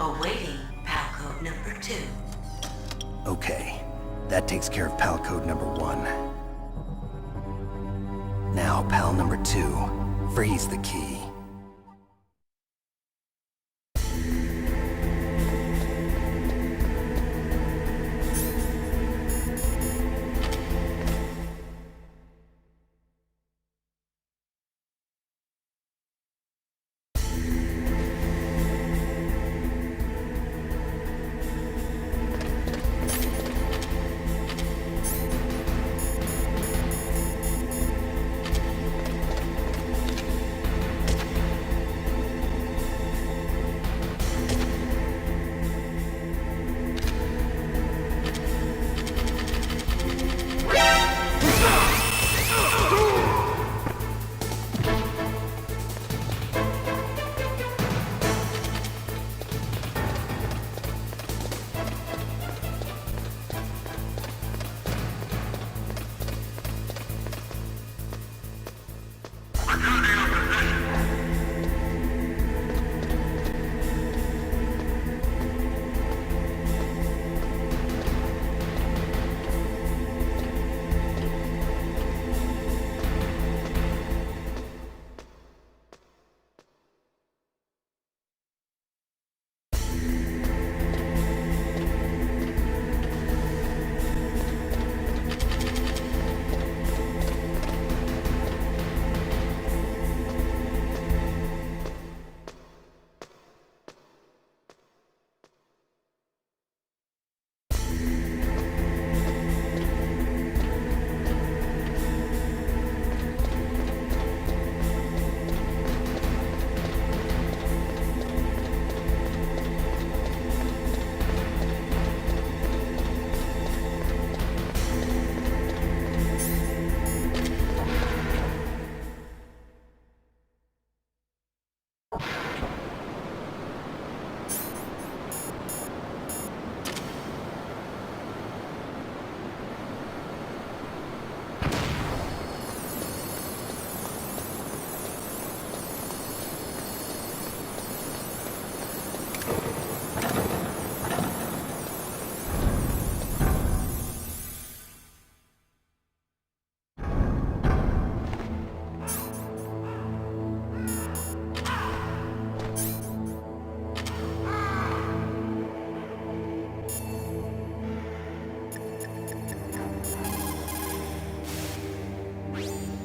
Awaiting PAL code number 2. Okay, that takes care of PAL code number 1. Now, PAL number 2, freeze the key.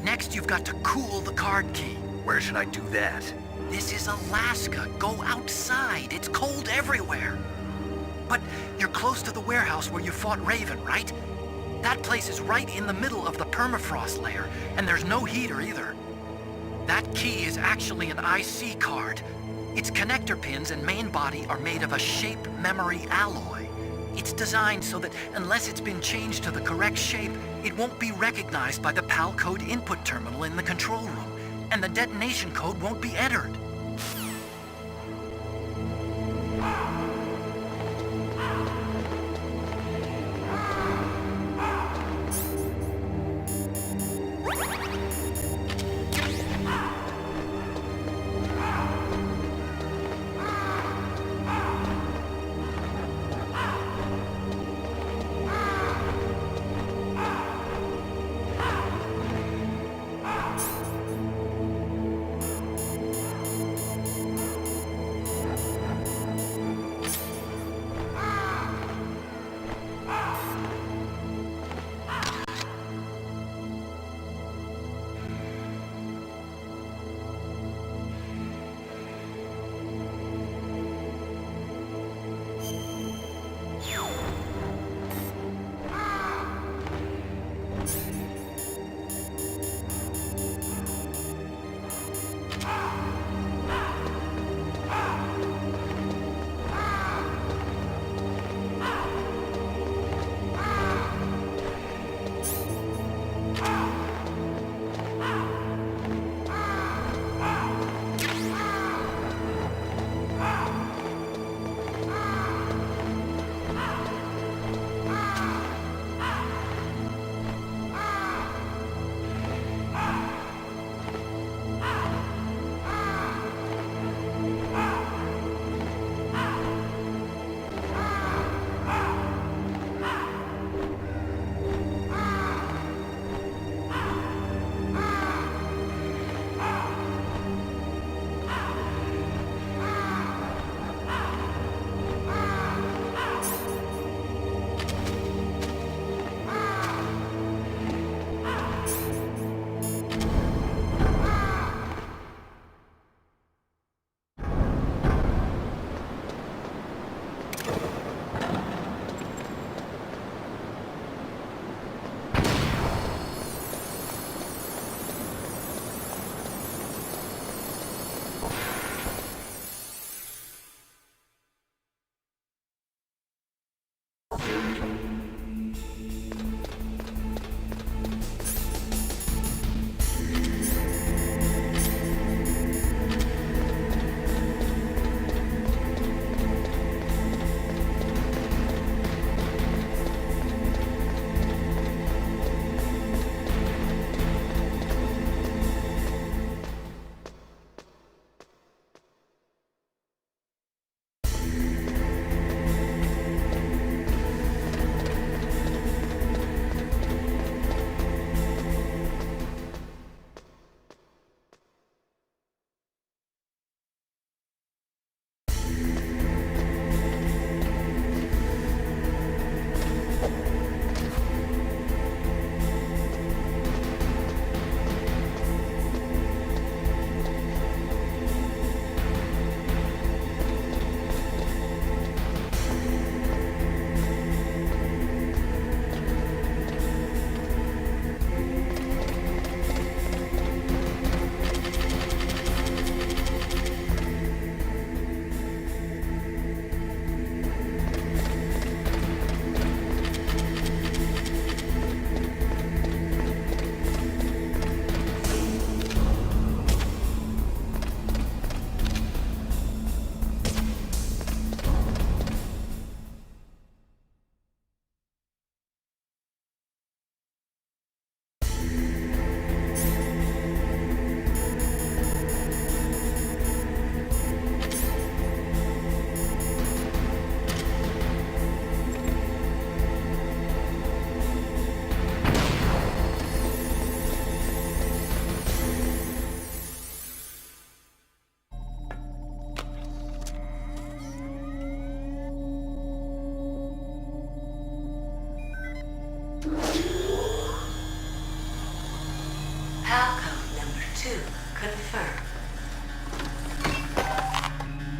Next, you've got to cool the card key. Where should I do that? This is Alaska. Go outside. It's cold everywhere. But you're close to the warehouse where you fought Raven, right? That place is right in the middle of the permafrost layer, and there's no heater either. That key is actually an IC card. Its connector pins and main body are made of a shape memory alloy. It's designed so that unless it's been changed to the correct shape, it won't be recognized by the PAL code input terminal in the control room, and the detonation code won't be entered.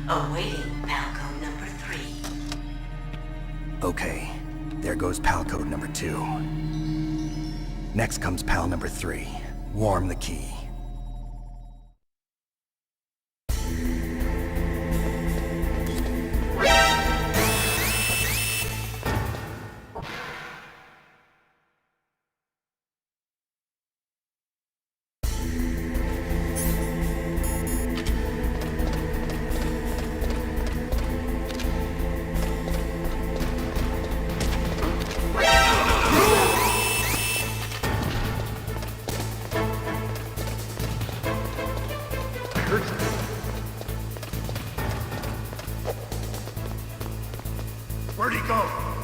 Awaiting Palco number 3. Okay, there goes pal code number 2. Next comes pal number 3. Warm the key. Where'd he go?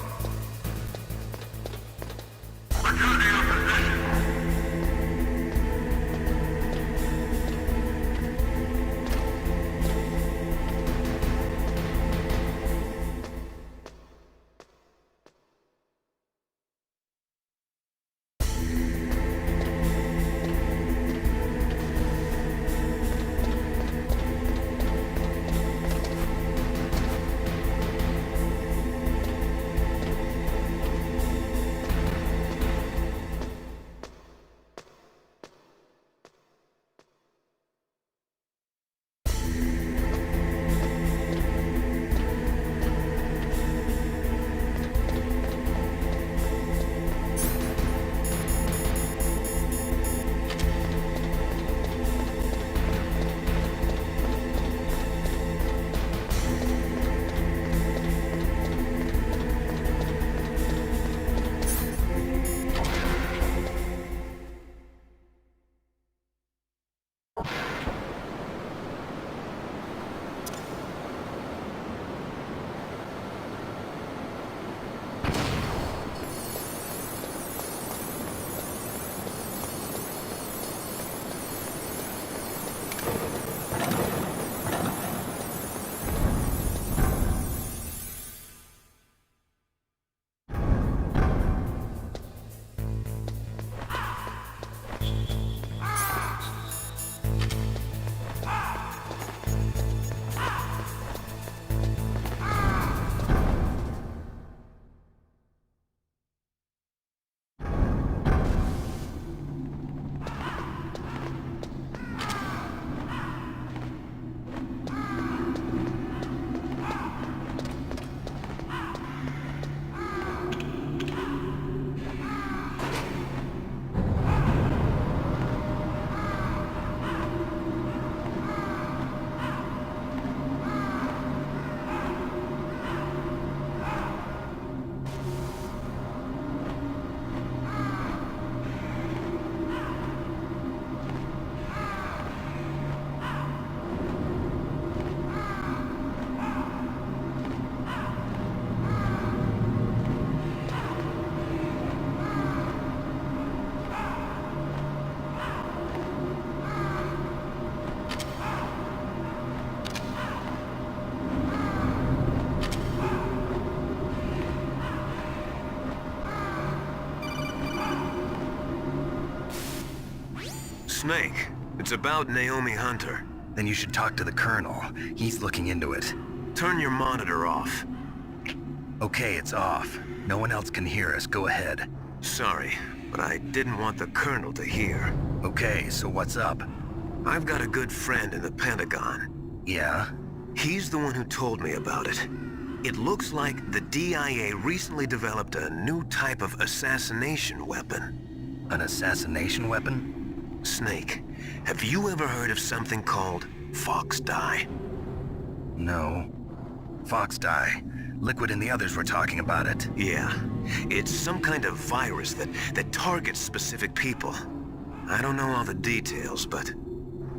Snake, it's about Naomi Hunter. Then you should talk to the Colonel. He's looking into it. Turn your monitor off. Okay, it's off. No one else can hear us. Go ahead. Sorry, but I didn't want the Colonel to hear. Okay, so what's up? I've got a good friend in the Pentagon. Yeah? He's the one who told me about it. It looks like the DIA recently developed a new type of assassination weapon. An assassination weapon? Snake, have you ever heard of something called Fox Dye? No. Fox dye. Liquid and the others were talking about it. Yeah. It's some kind of virus that targets specific people. I don't know all the details, but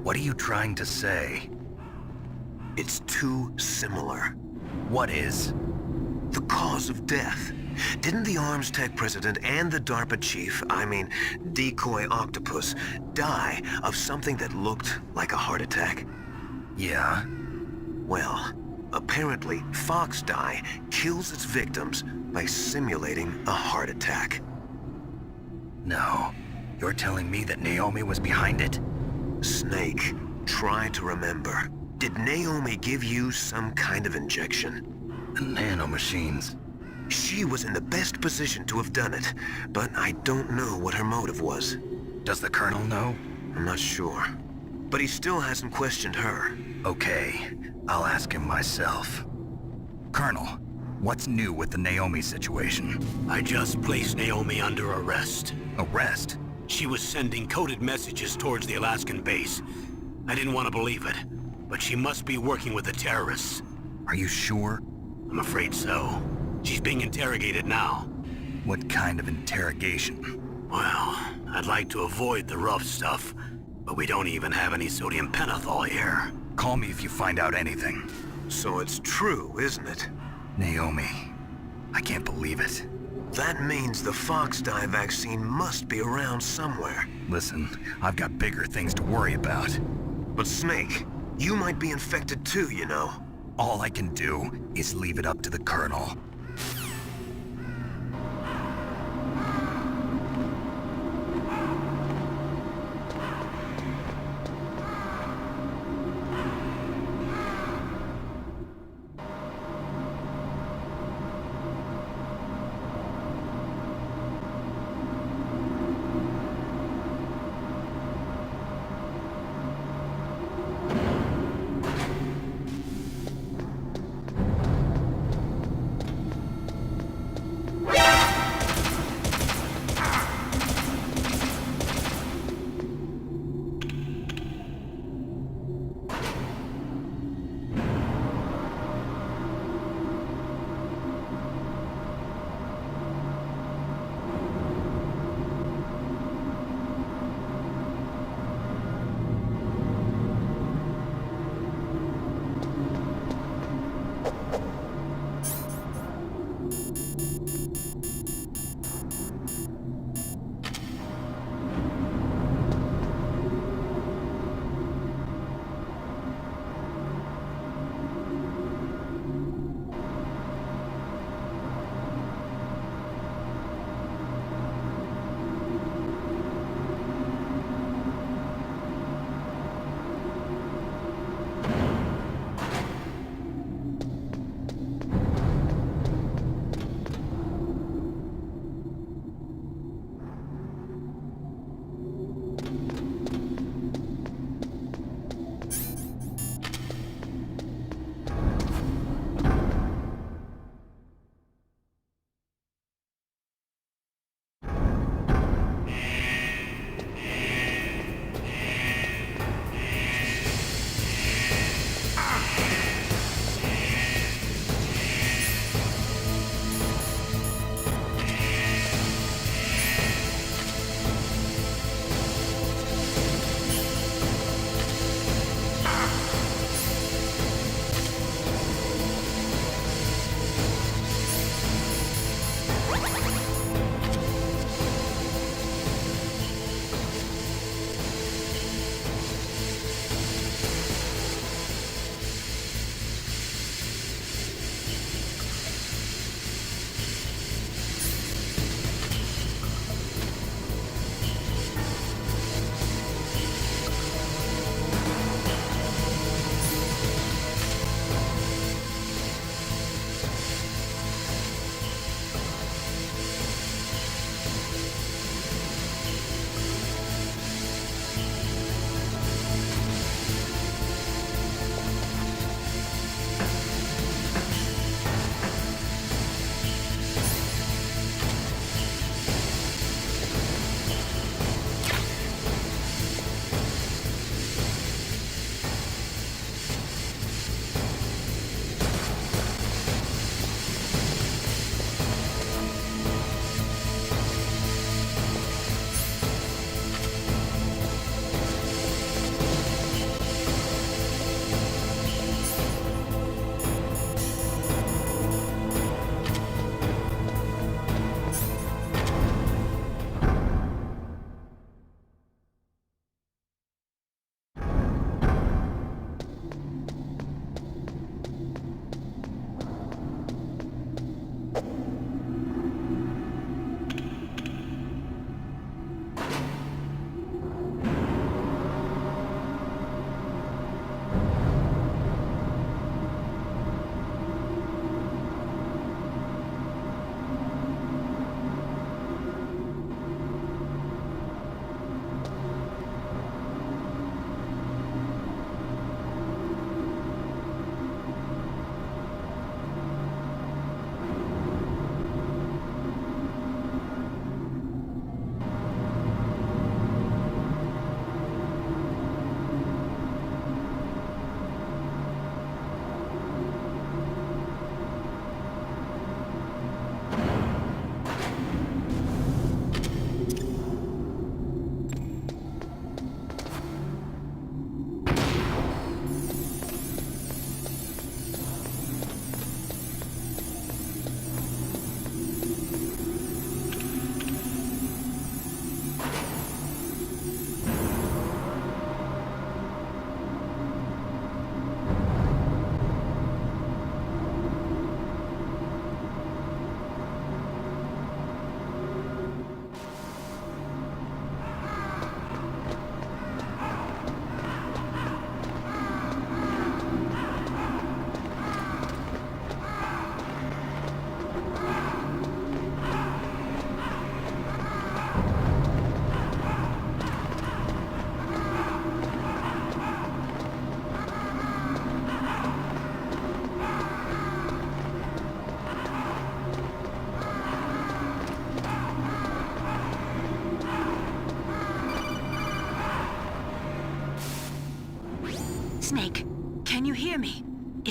What are you trying to say? it's too similar. What is? The cause of death. Didn't the Arms Tech president and the DARPA chief, Decoy Octopus, die of something that looked like a heart attack? Yeah? Well, apparently Fox Dye kills its victims by simulating a heart attack. No. You're telling me that Naomi was behind it? Snake, try to remember. Did Naomi give you some kind of injection? Nanomachines. She was in the best position to have done it, but I don't know what her motive was. Does the Colonel know? I'm not sure. But he still hasn't questioned her. Okay, I'll ask him myself. Colonel, what's new with the Naomi situation? I just placed Naomi under arrest. Arrest? She was sending coded messages towards the Alaskan base. I didn't want to believe it, but she must be working with the terrorists. Are you sure? I'm afraid so. She's being interrogated now. What kind of interrogation? Well, I'd like to avoid the rough stuff, but we don't even have any sodium pentothal here. Call me if you find out anything. So it's true, isn't it? Naomi, I can't believe it. That means the Fox dye vaccine must be around somewhere. Listen, I've got bigger things to worry about. But Snake, you might be infected too, you know. All I can do is leave it up to the Colonel.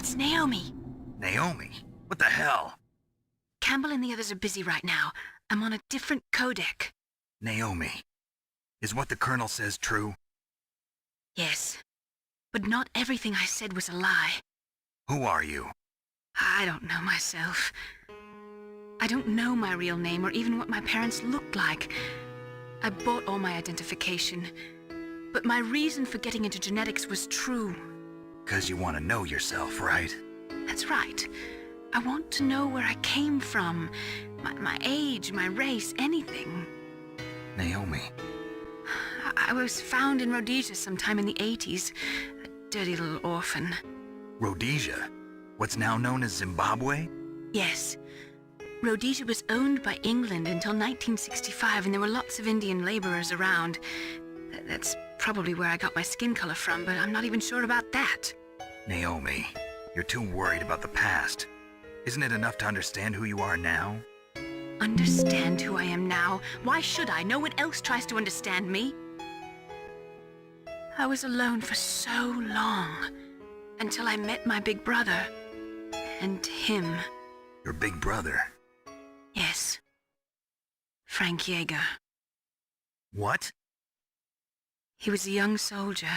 It's Naomi. Naomi? What the hell? Campbell and the others are busy right now. I'm on a different codec. Naomi, is what the Colonel says true? Yes. But not everything I said was a lie. Who are you? I don't know myself. I don't know my real name or even what my parents looked like. I bought all my identification. But my reason for getting into genetics was true. 'Cause you want to know yourself, right? That's right. I want to know where I came from. My age, my race, anything. Naomi. I was found in Rhodesia sometime in the 80s. A dirty little orphan. Rhodesia? What's now known as Zimbabwe? Yes. Rhodesia was owned by England until 1965, and there were lots of Indian laborers around. That's probably where I got my skin color from, but I'm not even sure about that. Naomi, you're too worried about the past. Isn't it enough to understand who you are now? Understand who I am now? Why should I? No one else tries to understand me. I was alone for so long, until I met my big brother. And him. Your big brother? Yes. Frank Yeager. What? He was a young soldier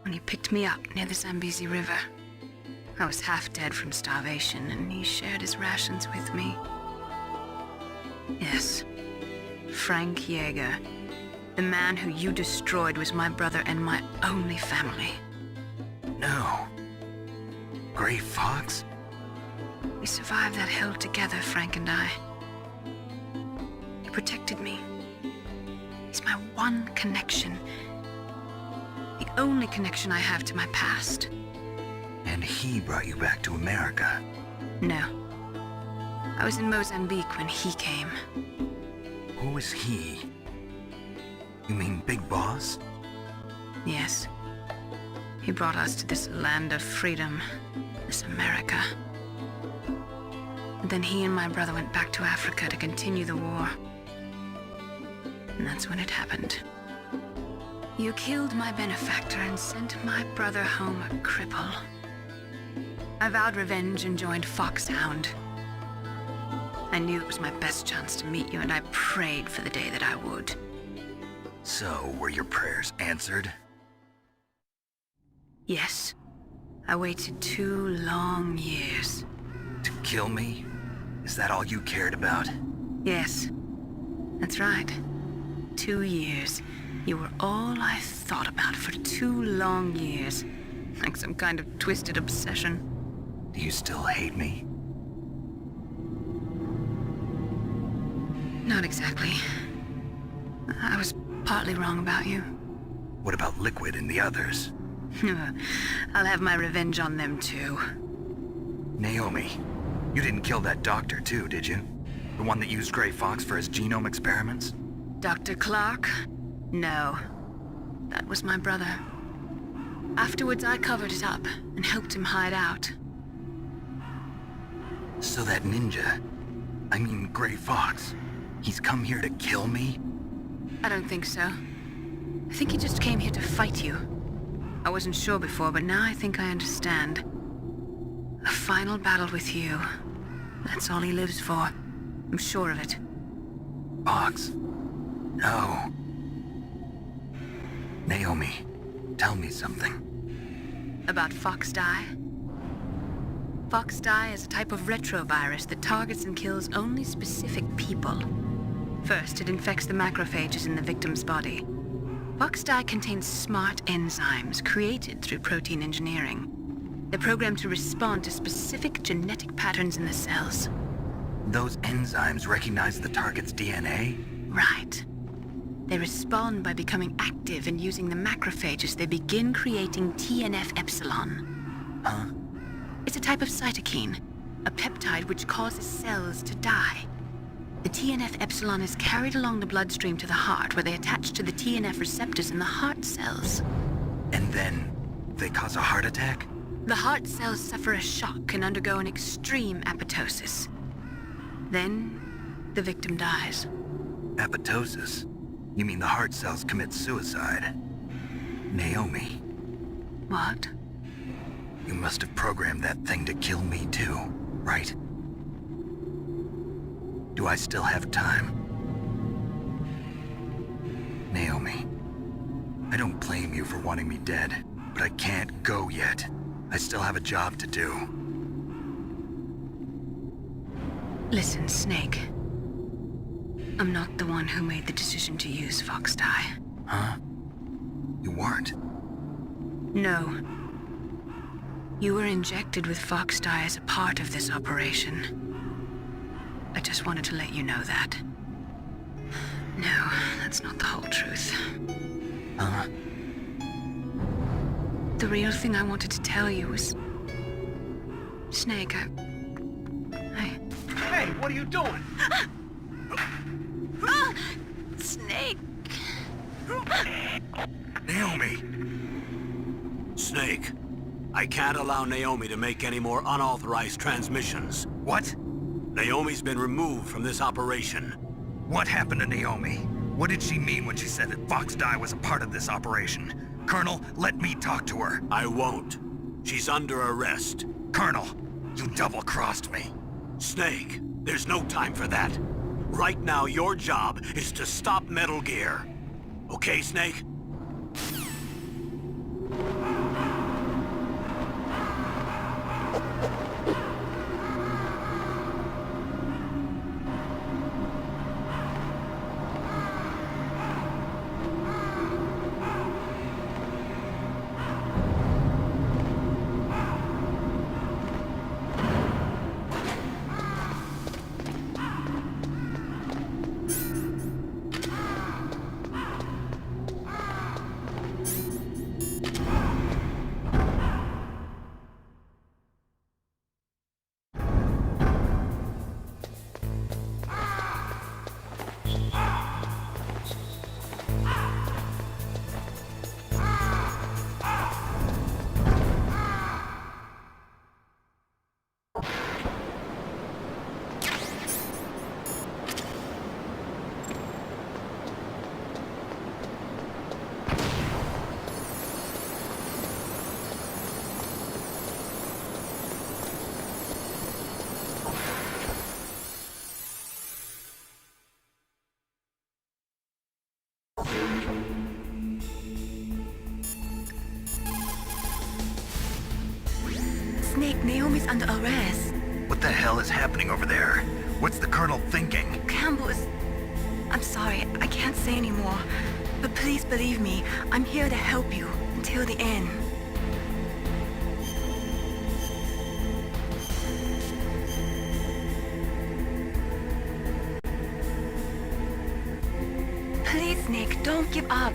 when he picked me up near the Zambezi River. I was half dead from starvation, and he shared his rations with me. Yes, Frank Yeager. The man who you destroyed was my brother and my only family. No. Gray Fox? We survived that hell together, Frank and I. He protected me. He's my one connection. The only connection I have to my past. And he brought you back to America? No. I was in Mozambique when he came. Who is he? You mean Big Boss? Yes. He brought us to this land of freedom, this America. And then he and my brother went back to Africa to continue the war. And that's when it happened. You killed my benefactor and sent my brother home a cripple. I vowed revenge and joined Foxhound. I knew it was my best chance to meet you, and I prayed for the day that I would. So, were your prayers answered? Yes. I waited 2 long years. To kill me? Is that all you cared about? Yes. That's right. 2 years. You were all I thought about for 2 long years. Like some kind of twisted obsession. Do you still hate me? Not exactly. I was partly wrong about you. What about Liquid and the others? I'll have my revenge on them too. Naomi, you didn't kill that doctor too, did you? The one that used Gray Fox for his genome experiments? Dr. Clark? No. That was my brother. Afterwards, I covered it up and helped him hide out. So that ninja, I mean Gray Fox, he's come here to kill me? I don't think so. I think he just came here to fight you. I wasn't sure before, but now I think I understand. A final battle with you. That's all he lives for. I'm sure of it. Fox? No. Naomi, tell me something. About Fox-Die? Fox-Die is a type of retrovirus that targets and kills only specific people. First, it infects the macrophages in the victim's body. Fox-Die contains smart enzymes created through protein engineering. They're programmed to respond to specific genetic patterns in the cells. Those enzymes recognize the target's DNA? Right. They respond by becoming active and using the macrophages. They begin creating TNF-epsilon. Huh? It's a type of cytokine, a peptide which causes cells to die. The TNF-epsilon is carried along the bloodstream to the heart, where they attach to the TNF receptors in the heart cells. And then they cause a heart attack? The heart cells suffer a shock and undergo an extreme apoptosis. Then, the victim dies. Apoptosis? You mean the heart cells commit suicide? Naomi, What? You must have programmed that thing to kill me too, right? Do I still have time? Naomi, I don't blame you for wanting me dead, but I can't go yet. I still have a job to do. Listen, Snake. I'm not the one who made the decision to use Fox dye. Huh? You weren't? No. You were injected with Fox dye as a part of this operation. I just wanted to let you know that. No, that's not the whole truth. Huh? The real thing I wanted to tell you was... Snake, I... Hey, what are you doing? Snake! Naomi! Snake, I can't allow Naomi to make any more unauthorized transmissions. What? Naomi's been removed from this operation. What happened to Naomi? What did she mean when she said that Fox dye was a part of this operation? Colonel, let me talk to her. I won't. She's under arrest. Colonel, you double-crossed me. Snake, there's no time for that. Right now, your job is to stop Metal Gear. Okay, Snake? Snake, Naomi's under arrest. What the hell is happening over there? What's the Colonel thinking? Campbell is... I'm sorry, I can't say anymore. But please believe me, I'm here to help you until the end. Please, Nick, don't give up.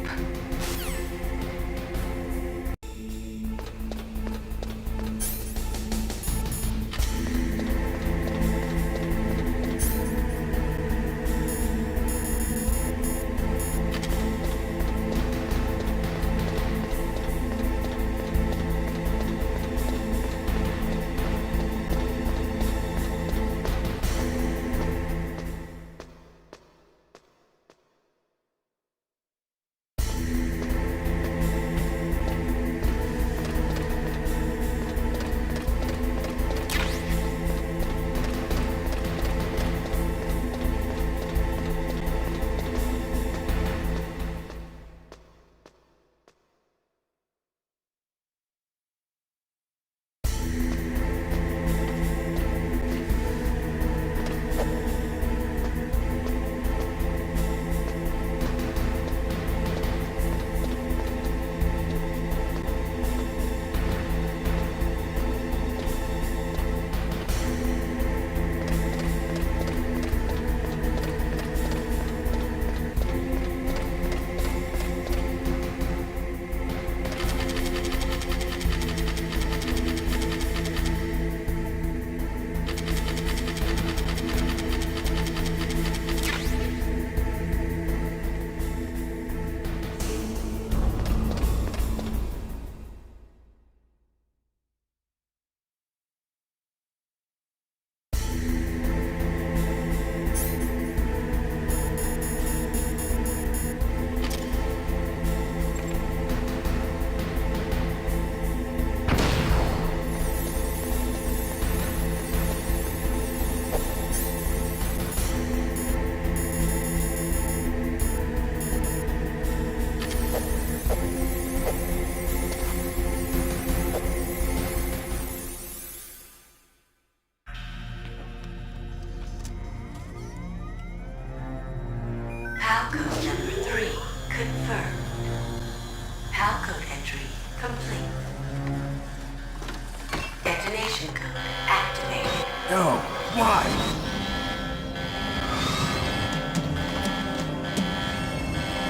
No, why?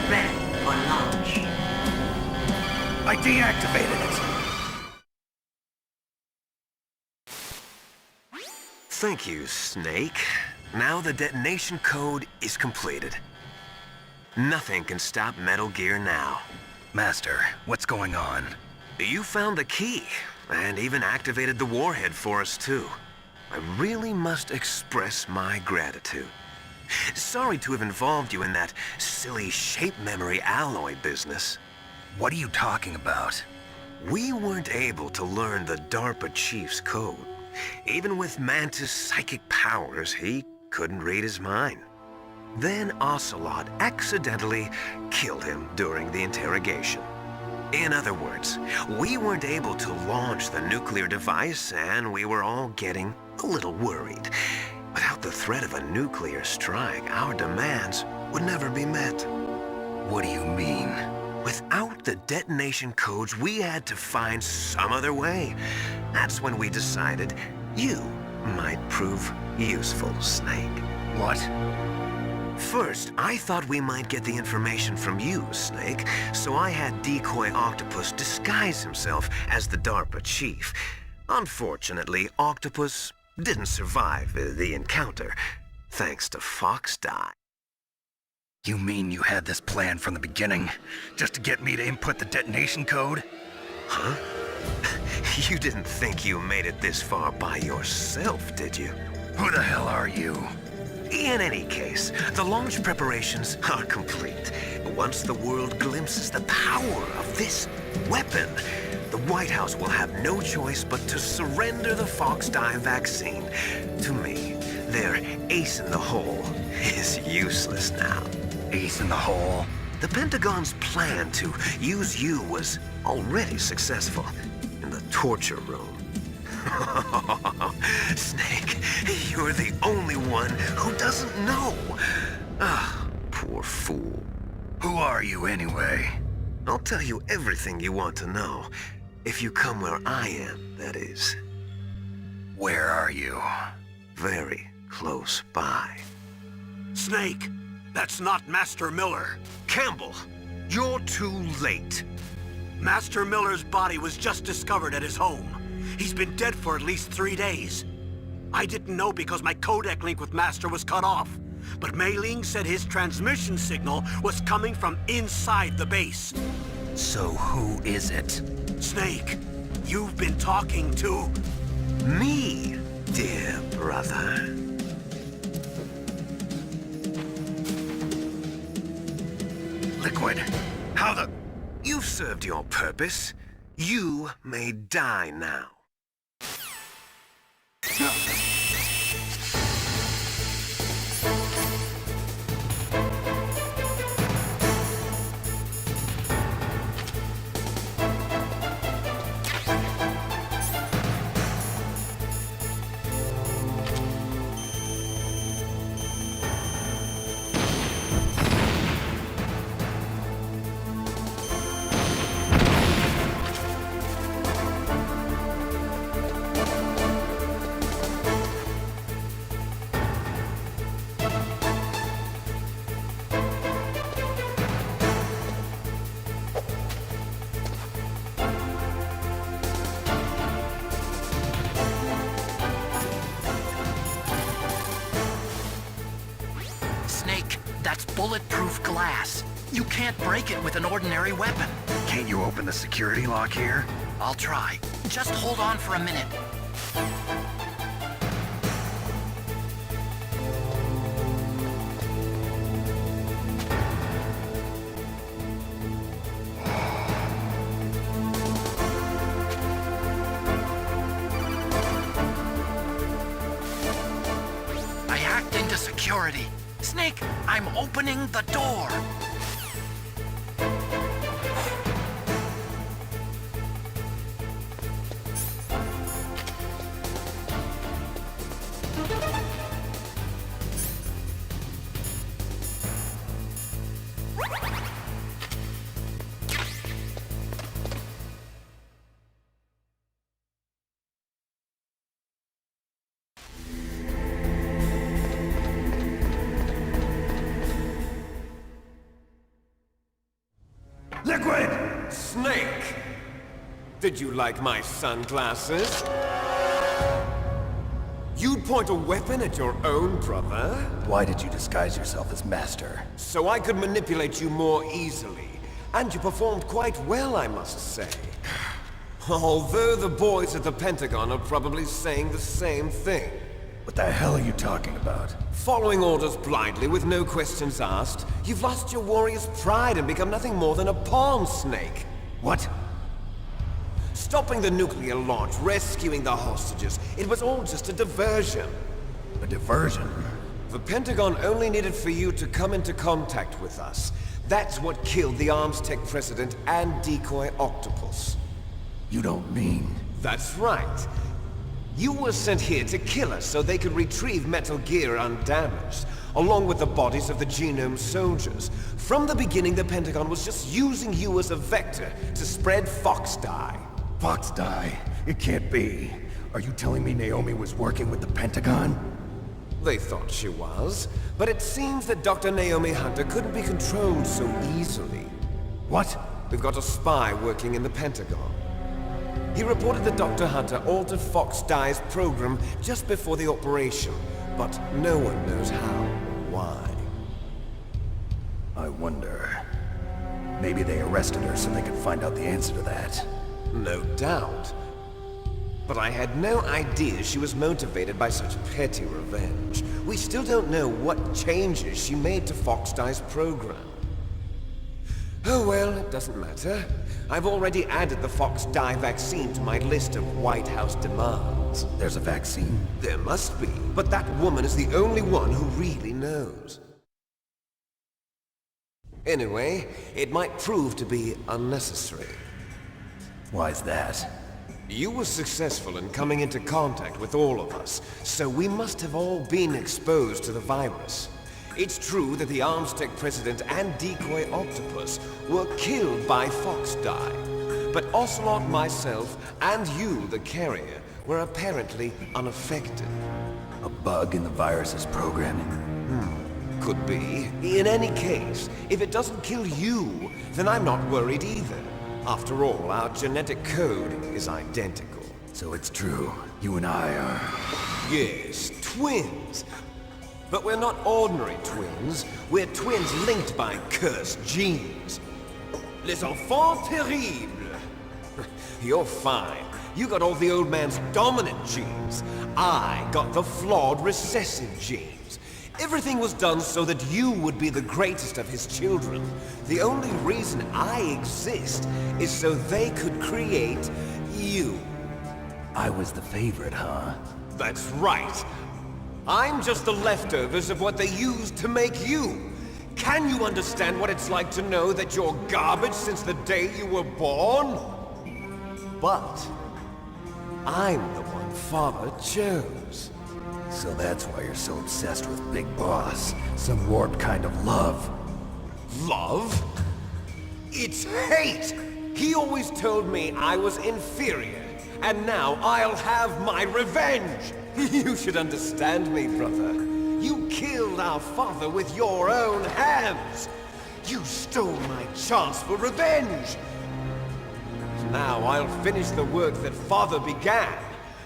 Ready for launch. I deactivated it. Thank you, Snake. Now the detonation code is completed. Nothing can stop Metal Gear now. Master, what's going on? You found the key, and even activated the warhead for us, too. I really must express my gratitude. Sorry to have involved you in that silly shape memory alloy business. What are you talking about? We weren't able to learn the DARPA chief's code. Even with Mantis' psychic powers, he couldn't read his mind. Then Ocelot accidentally killed him during the interrogation. In other words, we weren't able to launch the nuclear device, and we were all getting a little worried. Without the threat of a nuclear strike, our demands would never be met. What do you mean? Without the detonation codes, we had to find some other way. That's when we decided you might prove useful, Snake. What? First, I thought we might get the information from you, Snake, so I had Decoy Octopus disguise himself as the DARPA chief. Unfortunately, Octopus didn't survive the encounter, thanks to Fox Die. You mean you had this plan from the beginning, just to get me to input the detonation code? Huh? You didn't think you made it this far by yourself, did you? Who the hell are you? In any case, the launch preparations are complete. Once the world glimpses the power of this weapon, the White House will have no choice but to surrender the Fox Die vaccine to me. Their ace in the hole is useless now. Ace in the hole? The Pentagon's plan to use you was already successful in the torture room. Snake, you're the only one who doesn't know. Ah, poor fool. Who are you anyway? I'll tell you everything you want to know. If you come where I am, that is. Where are you? Very close by. Snake, that's not Master Miller. Campbell, you're too late. Master Miller's body was just discovered at his home. He's been dead for at least 3 days. I didn't know because my codec link with Master was cut off. But Mei Ling said his transmission signal was coming from inside the base. So who is it? Snake, you've been talking to... Me, dear brother. Liquid. How the... You've served your purpose. You may die now. Snake, that's bulletproof glass. You can't break it with an ordinary weapon. Can't you open the security lock here? I'll try. Just hold on for a minute. I hacked into security. Snake, I'm opening the door. Snake! Did you like my sunglasses? You'd point a weapon at your own brother? Why did you disguise yourself as Master? So I could manipulate you more easily. And you performed quite well, I must say. Although the boys at the Pentagon are probably saying the same thing. What the hell are you talking about? Following orders blindly with no questions asked, you've lost your warrior's pride and become nothing more than a pawn, Snake. What? Stopping the nuclear launch, rescuing the hostages, it was all just a diversion. A diversion? The Pentagon only needed for you to come into contact with us. That's what killed the Arms Tech president and decoy octopus. You don't mean... That's right. You were sent here to kill us so they could retrieve Metal Gear undamaged, along with the bodies of the Genome soldiers. From the beginning, the Pentagon was just using you as a vector to spread Fox dye. Fox die? It can't be. Are you telling me Naomi was working with the Pentagon? They thought she was, but it seems that Dr. Naomi Hunter couldn't be controlled so easily. What? We've got a spy working in the Pentagon. He reported that Dr. Hunter altered Fox Dye's program just before the operation, but no one knows how or why. I wonder... Maybe they arrested her so they could find out the answer to that. No doubt. But I had no idea she was motivated by such petty revenge. We still don't know what changes she made to Fox Dye's program. Oh well, it doesn't matter. I've already added the Fox Dye vaccine to my list of White House demands. There's a vaccine? There must be, but that woman is the only one who really knows. Anyway, it might prove to be unnecessary. Why's that? You were successful in coming into contact with all of us, so we must have all been exposed to the virus. It's true that the Arms Tech president and decoy octopus were killed by Fox Dye, but Ocelot, myself, and you, the carrier, were apparently unaffected. A bug in the virus's programming? Could be. In any case, if it doesn't kill you, then I'm not worried either. After all, our genetic code is identical. So it's true. You and I are... Yes, twins. But we're not ordinary twins. We're twins linked by cursed genes. Les enfants terribles. You're fine. You got all the old man's dominant genes. I got the flawed recessive genes. Everything was done so that you would be the greatest of his children. The only reason I exist is so they could create you. I was the favorite, huh? That's right. I'm just the leftovers of what they used to make you. Can you understand what it's like to know that you're garbage since the day you were born? But I'm the one Father chose. So that's why you're so obsessed with Big Boss. Some warped kind of love. Love? It's hate! He always told me I was inferior, and now I'll have my revenge! You should understand me, brother. You killed our father with your own hands! You stole my chance for revenge! Now I'll finish the work that Father began.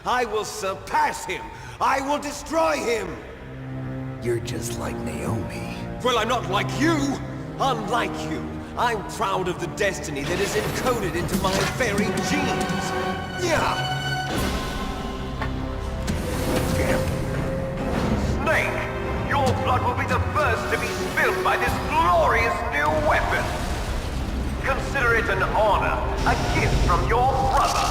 I will surpass him! I will destroy him! You're just like Naomi. Well, I'm not like you! Unlike you, I'm proud of the destiny that is encoded into my very genes! Yeah! Snake, your blood will be the first to be spilled by this glorious new weapon. Consider it an honor, a gift from your brother.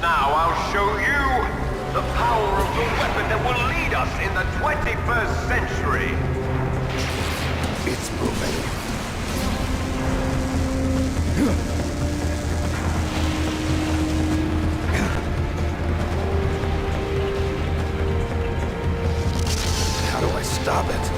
Now I'll show you the power of the weapon that will lead us in the 21st century. It's moving. How do I stop it?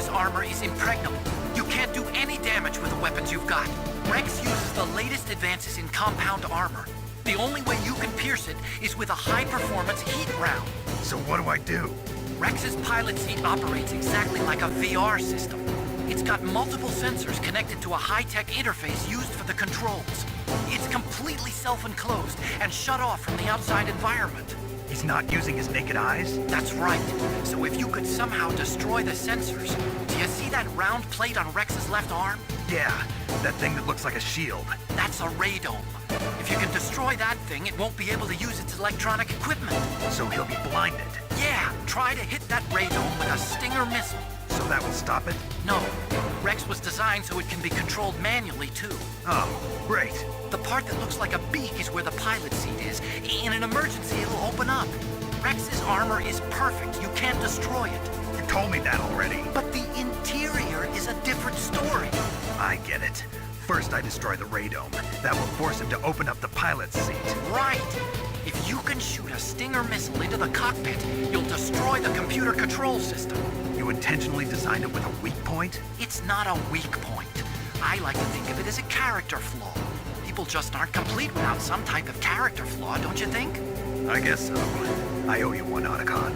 Rex's armor is impregnable. You can't do any damage with the weapons you've got. Rex uses the latest advances in compound armor. The only way you can pierce it is with a high-performance heat round. So what do I do? Rex's pilot seat operates exactly like a VR system. It's got multiple sensors connected to a high-tech interface used for the controls. It's completely self-enclosed and shut off from the outside environment. He's not using his naked eyes? That's right. So if you could somehow destroy the sensors... Do you see that round plate on Rex's left arm? Yeah, that thing that looks like a shield. That's a radome. If you can destroy that thing, it won't be able to use its electronic equipment. So he'll be blinded. Yeah, try to hit that radome with a Stinger missile. So that will stop it? No. Rex was designed so it can be controlled manually, too. Oh, great. The part that looks like a beak is where the pilot seat is. In an emergency, it'll open up. Rex's armor is perfect. You can't destroy it. You told me that already. But the interior is a different story. I get it. First I destroy the radome. That will force him to open up the pilot's seat. Right. If you can shoot a Stinger missile into the cockpit, you'll destroy the computer control system. You intentionally designed it with a weak point? It's not a weak point. I like to think of it as a character flaw. People just aren't complete without some type of character flaw, don't you think? I guess so. I owe you one, Otacon.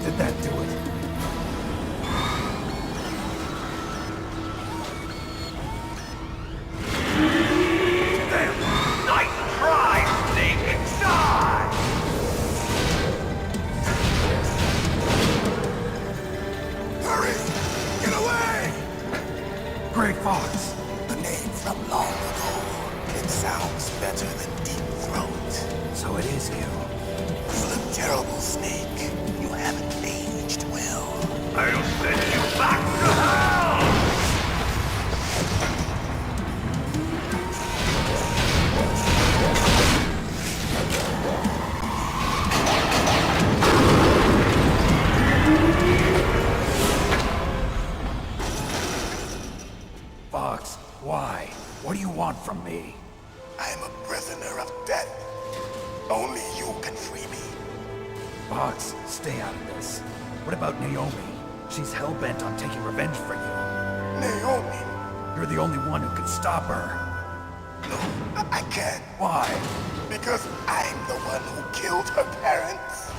Did that do it? Gray Fox. A name from long ago. It sounds better than Deep Throat. So it is you. You look terrible, Snake. You haven't aged well. I'll send you back to hell! Fox, why? What do you want from me? I am a prisoner of death. Only you can free me. Fox, stay out of this. What about Naomi? She's hell-bent on taking revenge for you. Naomi? You're the only one who can stop her. No, I can't. Why? Because I'm the one who killed her parents.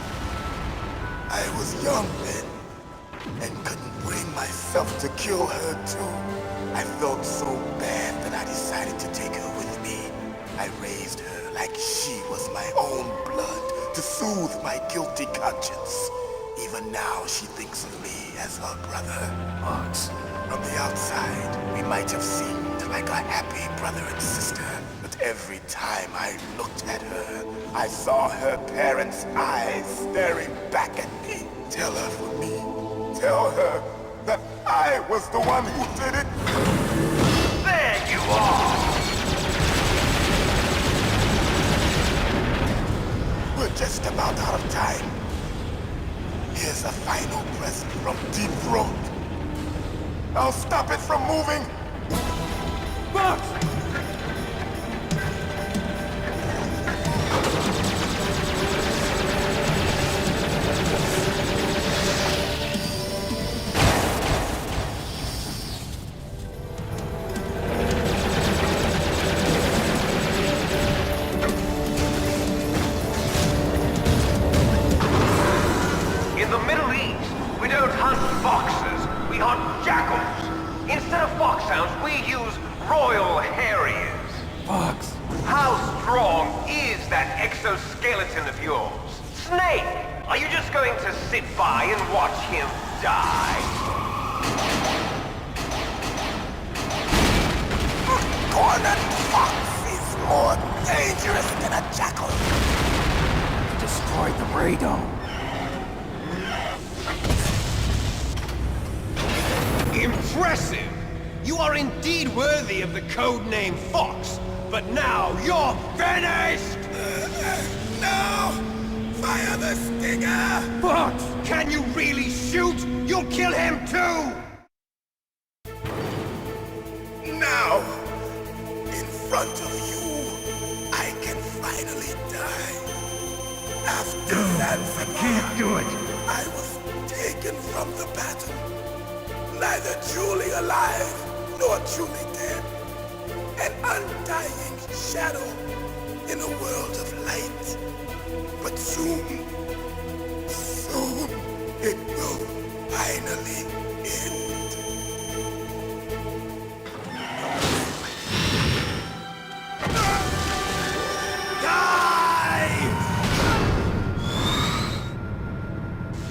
I was young then, and couldn't bring myself to kill her too. I felt so bad that I decided to take her with me. I raised her like she was my own blood to soothe my guilty conscience. Even now, she thinks of me as her brother. Fox. From the outside, we might have seemed like a happy brother and sister, but every time I looked at her, I saw her parents' eyes staring back at me. Tell her for me. Tell her that I was the one who did it. There you are! We're just about out of time. Here's a final present from Deep Throat. I'll stop it from moving. Fox! In the Middle East, we don't hunt foxes, we hunt jackals. Instead of foxhounds, we use royal harriers. Fox! How strong is that exoskeleton of yours? Snake, are you just going to sit by and watch him die? Cornered fox is more dangerous than a jackal. Destroyed the radome. Impressive! You are indeed worthy of the codename Fox, but now you're finished! No! Fire the stinger! Fox! Can you really shoot? You'll kill him too! Now, in front of you, I can finally die. After Zanzibar, Can't do it! I was taken from the battle. Neither truly alive, nor truly dead. An undying shadow in a world of light. But soon, soon, it will finally end. Die!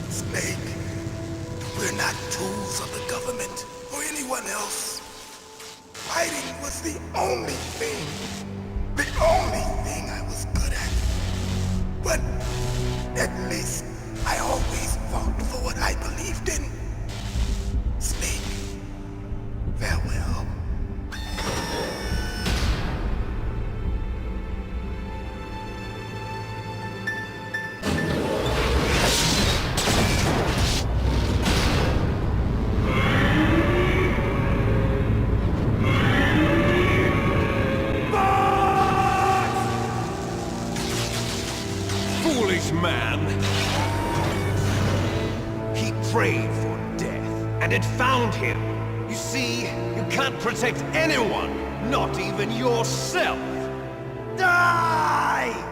Snake, we're not tools of the government or anyone else. Fighting was the only thing I was good at. But at least I always fought for what I believed in. Snake, farewell. Foolish man! He prayed for death, and it found him. You see, you can't protect anyone, not even yourself. Die!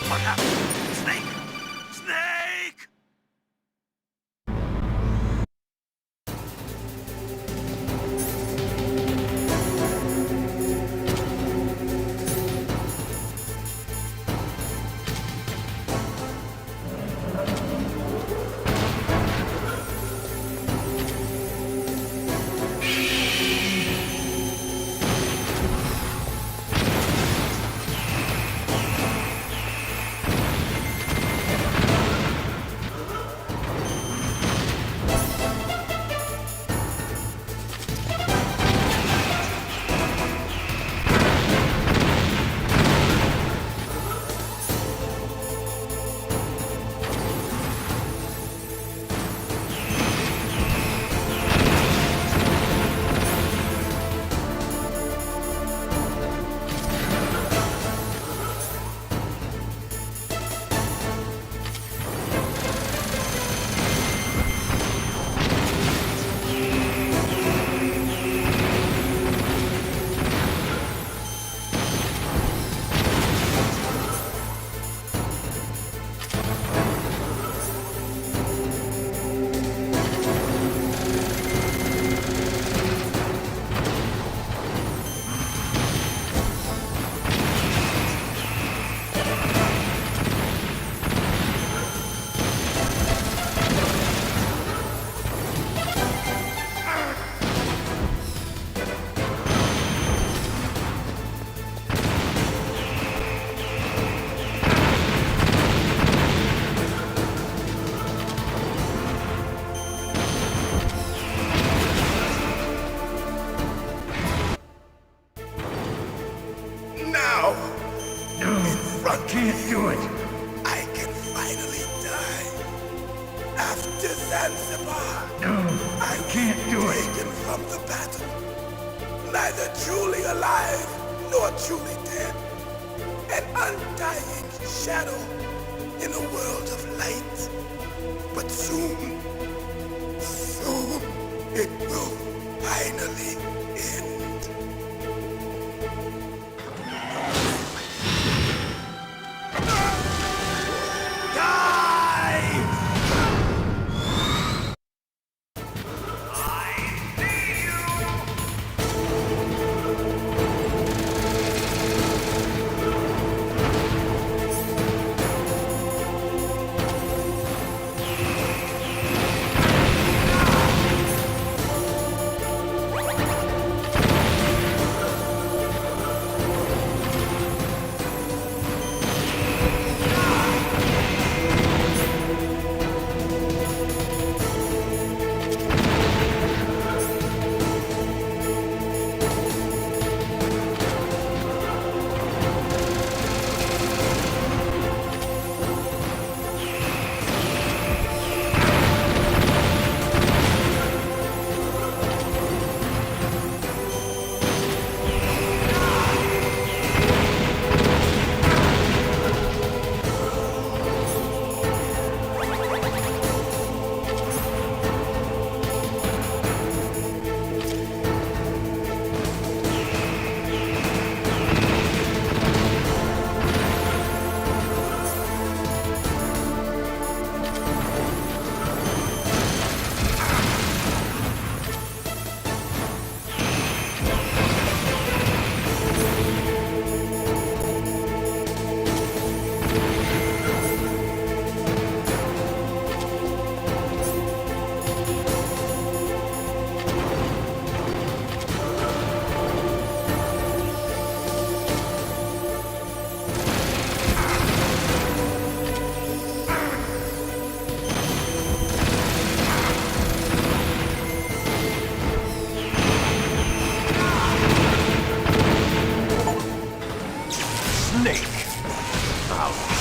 What happened? Snake! Snake! Now, in front of Can't you, do it. I can finally die. After Zanzibar, No, I can't do it. taken from the battle. Neither truly alive nor truly dead. An undying shadow in a world of light. But soon, soon, it will finally end.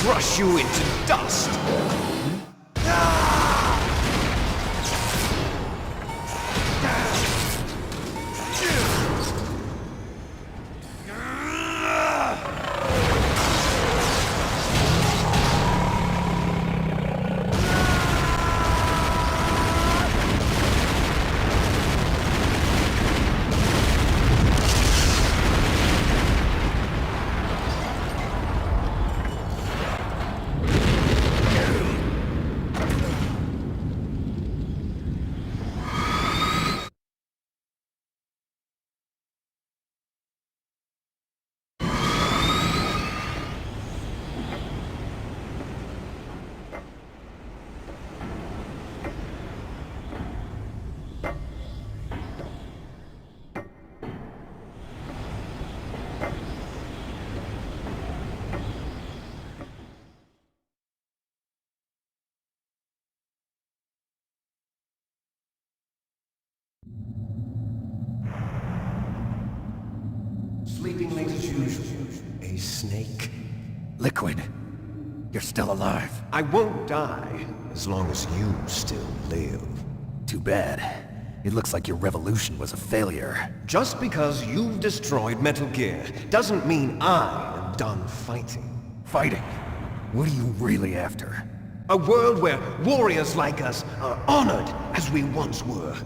Crush you into dust! sleeping late as usual. A snake? Liquid, you're still alive. I won't die as long as you still live. Too bad. It looks like your revolution was a failure. Just because you've destroyed Metal Gear doesn't mean I am done fighting. Fighting? What are you really after? A world where warriors like us are honored as we once were,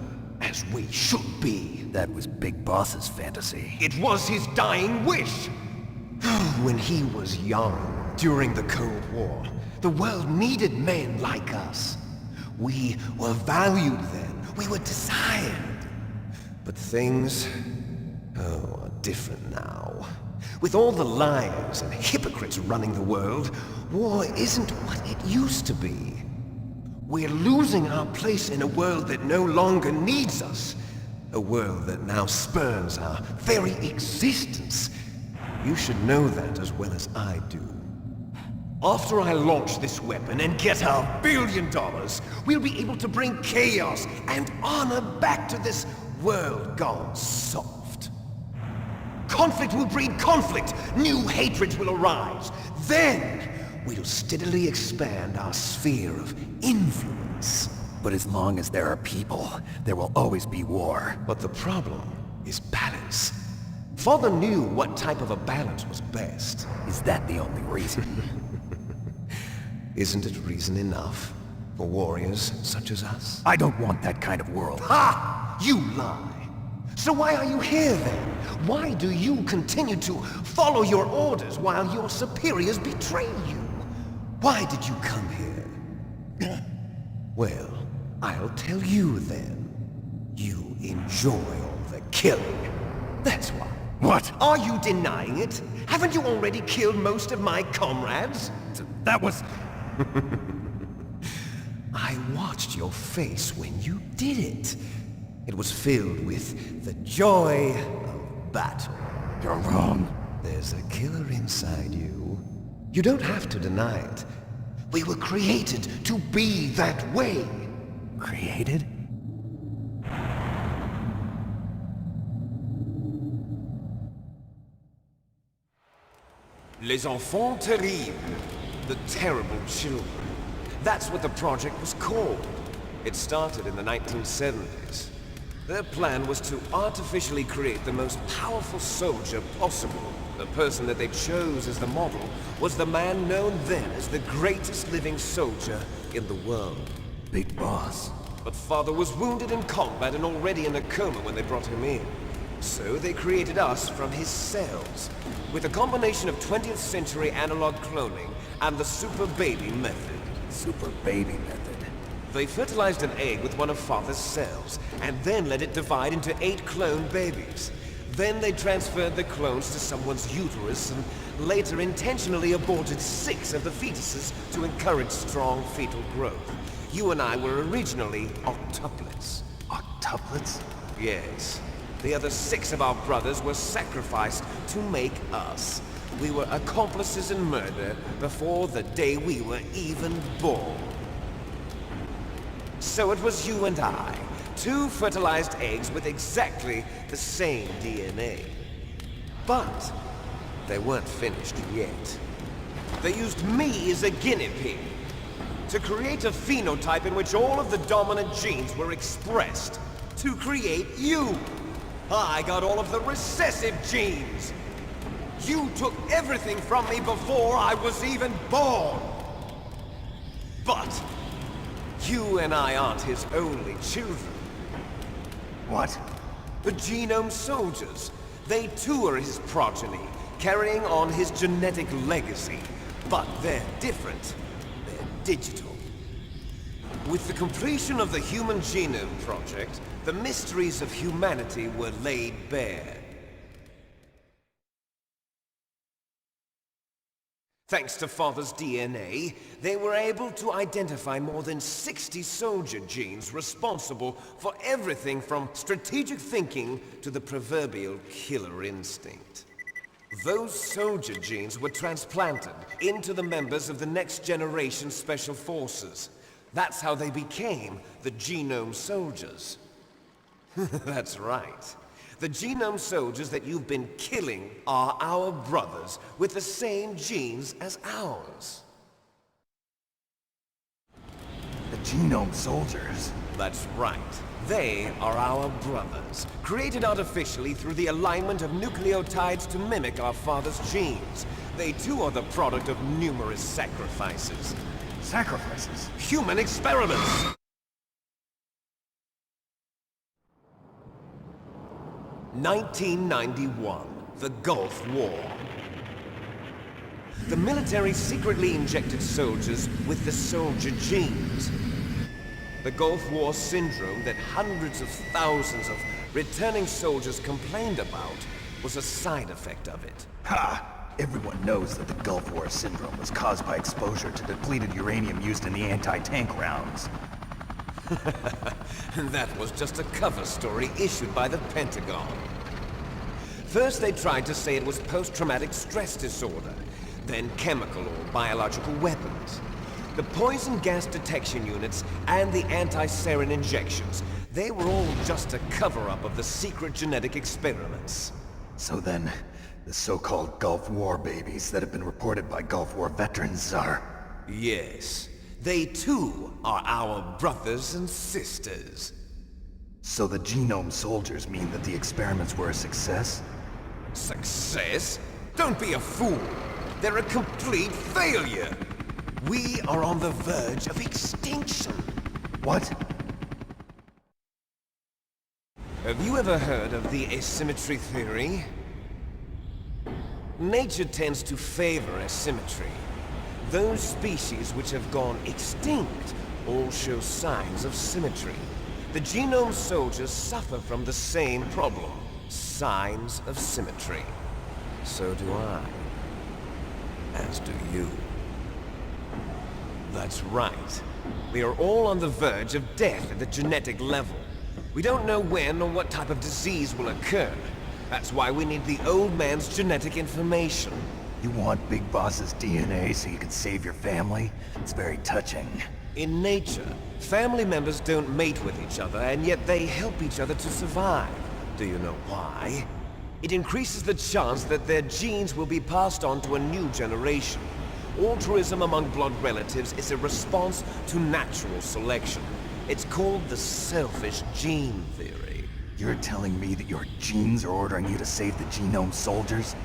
as we should be. That was Big Boss's fantasy. It was his dying wish. When he was young, during the Cold War, the world needed men like us. We were valued then. We were desired. But things, are different now. With all the liars and hypocrites running the world, war isn't what it used to be. We're losing our place in a world that no longer needs us. A world that now spurns our very existence. You should know that as well as I do. After I launch this weapon and get our $1 billion, we'll be able to bring chaos and honor back to this world gone soft. Conflict will breed conflict. New hatreds will arise. Then, we'll steadily expand our sphere of influence. But as long as there are people, there will always be war. But the problem is balance. Father knew what type of a balance was best. Is that the only reason? Isn't it reason enough for warriors such as us? I don't want that kind of world. Ha! You lie! So why are you here then? Why do you continue to follow your orders while your superiors betray you? Why did you come here? Well, I'll tell you then. You enjoy all the killing. That's why. What? Are you denying it? Haven't you already killed most of my comrades? That was... I watched your face when you did it. It was filled with the joy of battle. You're wrong. There's a killer inside you. You don't have to deny it. We were created to be that way. Created? Les enfants terribles. The terrible children. That's what the project was called. It started in the 1970s. Their plan was to artificially create the most powerful soldier possible. The person that they chose as the model was the man known then as the greatest living soldier in the world. Big Boss. But Father was wounded in combat and already in a coma when they brought him in. So they created us from his cells, with a combination of 20th century analog cloning and the super baby method. Super baby method. They fertilized an egg with one of Father's cells, and then let it divide into 8 clone babies. Then they transferred the clones to someone's uterus, and later intentionally aborted 6 of the fetuses to encourage strong fetal growth. You and I were originally octuplets. Octuplets? Yes. The other 6 of our brothers were sacrificed to make us. We were accomplices in murder before the day we were even born. So it was you and I, 2 fertilized eggs with exactly the same DNA. But they weren't finished yet. They used me as a guinea pig to create a phenotype in which all of the dominant genes were expressed to create you. I got all of the recessive genes. You took everything from me before I was even born. But you and I aren't his only children. What? The Genome Soldiers. They too are his progeny, carrying on his genetic legacy. But they're different. They're digital. With the completion of the Human Genome Project, the mysteries of humanity were laid bare. Thanks to Father's DNA, they were able to identify more than 60 soldier genes responsible for everything from strategic thinking to the proverbial killer instinct. Those soldier genes were transplanted into the members of the next generation Special Forces. That's how they became the Genome Soldiers. That's right. The genome soldiers that you've been killing are our brothers, with the same genes as ours. The genome soldiers? That's right. They are our brothers, created artificially through the alignment of nucleotides to mimic our father's genes. They too are the product of numerous sacrifices. Sacrifices? Human experiments! (1991), the Gulf War. The military secretly injected soldiers with the soldier genes. The Gulf War syndrome that hundreds of thousands of returning soldiers complained about was a side effect of it. Ha! Everyone knows that the Gulf War syndrome was caused by exposure to depleted uranium used in the anti-tank rounds. And that was just a cover story issued by the Pentagon. First they tried to say it was post-traumatic stress disorder, then chemical or biological weapons. The poison gas detection units and the anti-sarin injections, they were all just a cover-up of the secret genetic experiments. So then, the so-called Gulf War babies that have been reported by Gulf War veterans are... Yes, they too are our brothers and sisters. So the genome soldiers mean that the experiments were a success? Success? Don't be a fool! They're a complete failure! We are on the verge of extinction. What? Have you ever heard of the asymmetry theory? Nature tends to favor asymmetry. Those species which have gone extinct all show signs of symmetry. The genome soldiers suffer from the same problem. Signs of symmetry. So do I. As do you. That's right. We are all on the verge of death at the genetic level. We don't know when or what type of disease will occur. That's why we need the old man's genetic information. You want Big Boss's DNA so you can save your family? It's very touching. In nature, family members don't mate with each other, and yet they help each other to survive. Do you know why? It increases the chance that their genes will be passed on to a new generation. Altruism among blood relatives is a response to natural selection. It's called the selfish gene theory. You're telling me that your genes are ordering you to save the genome soldiers?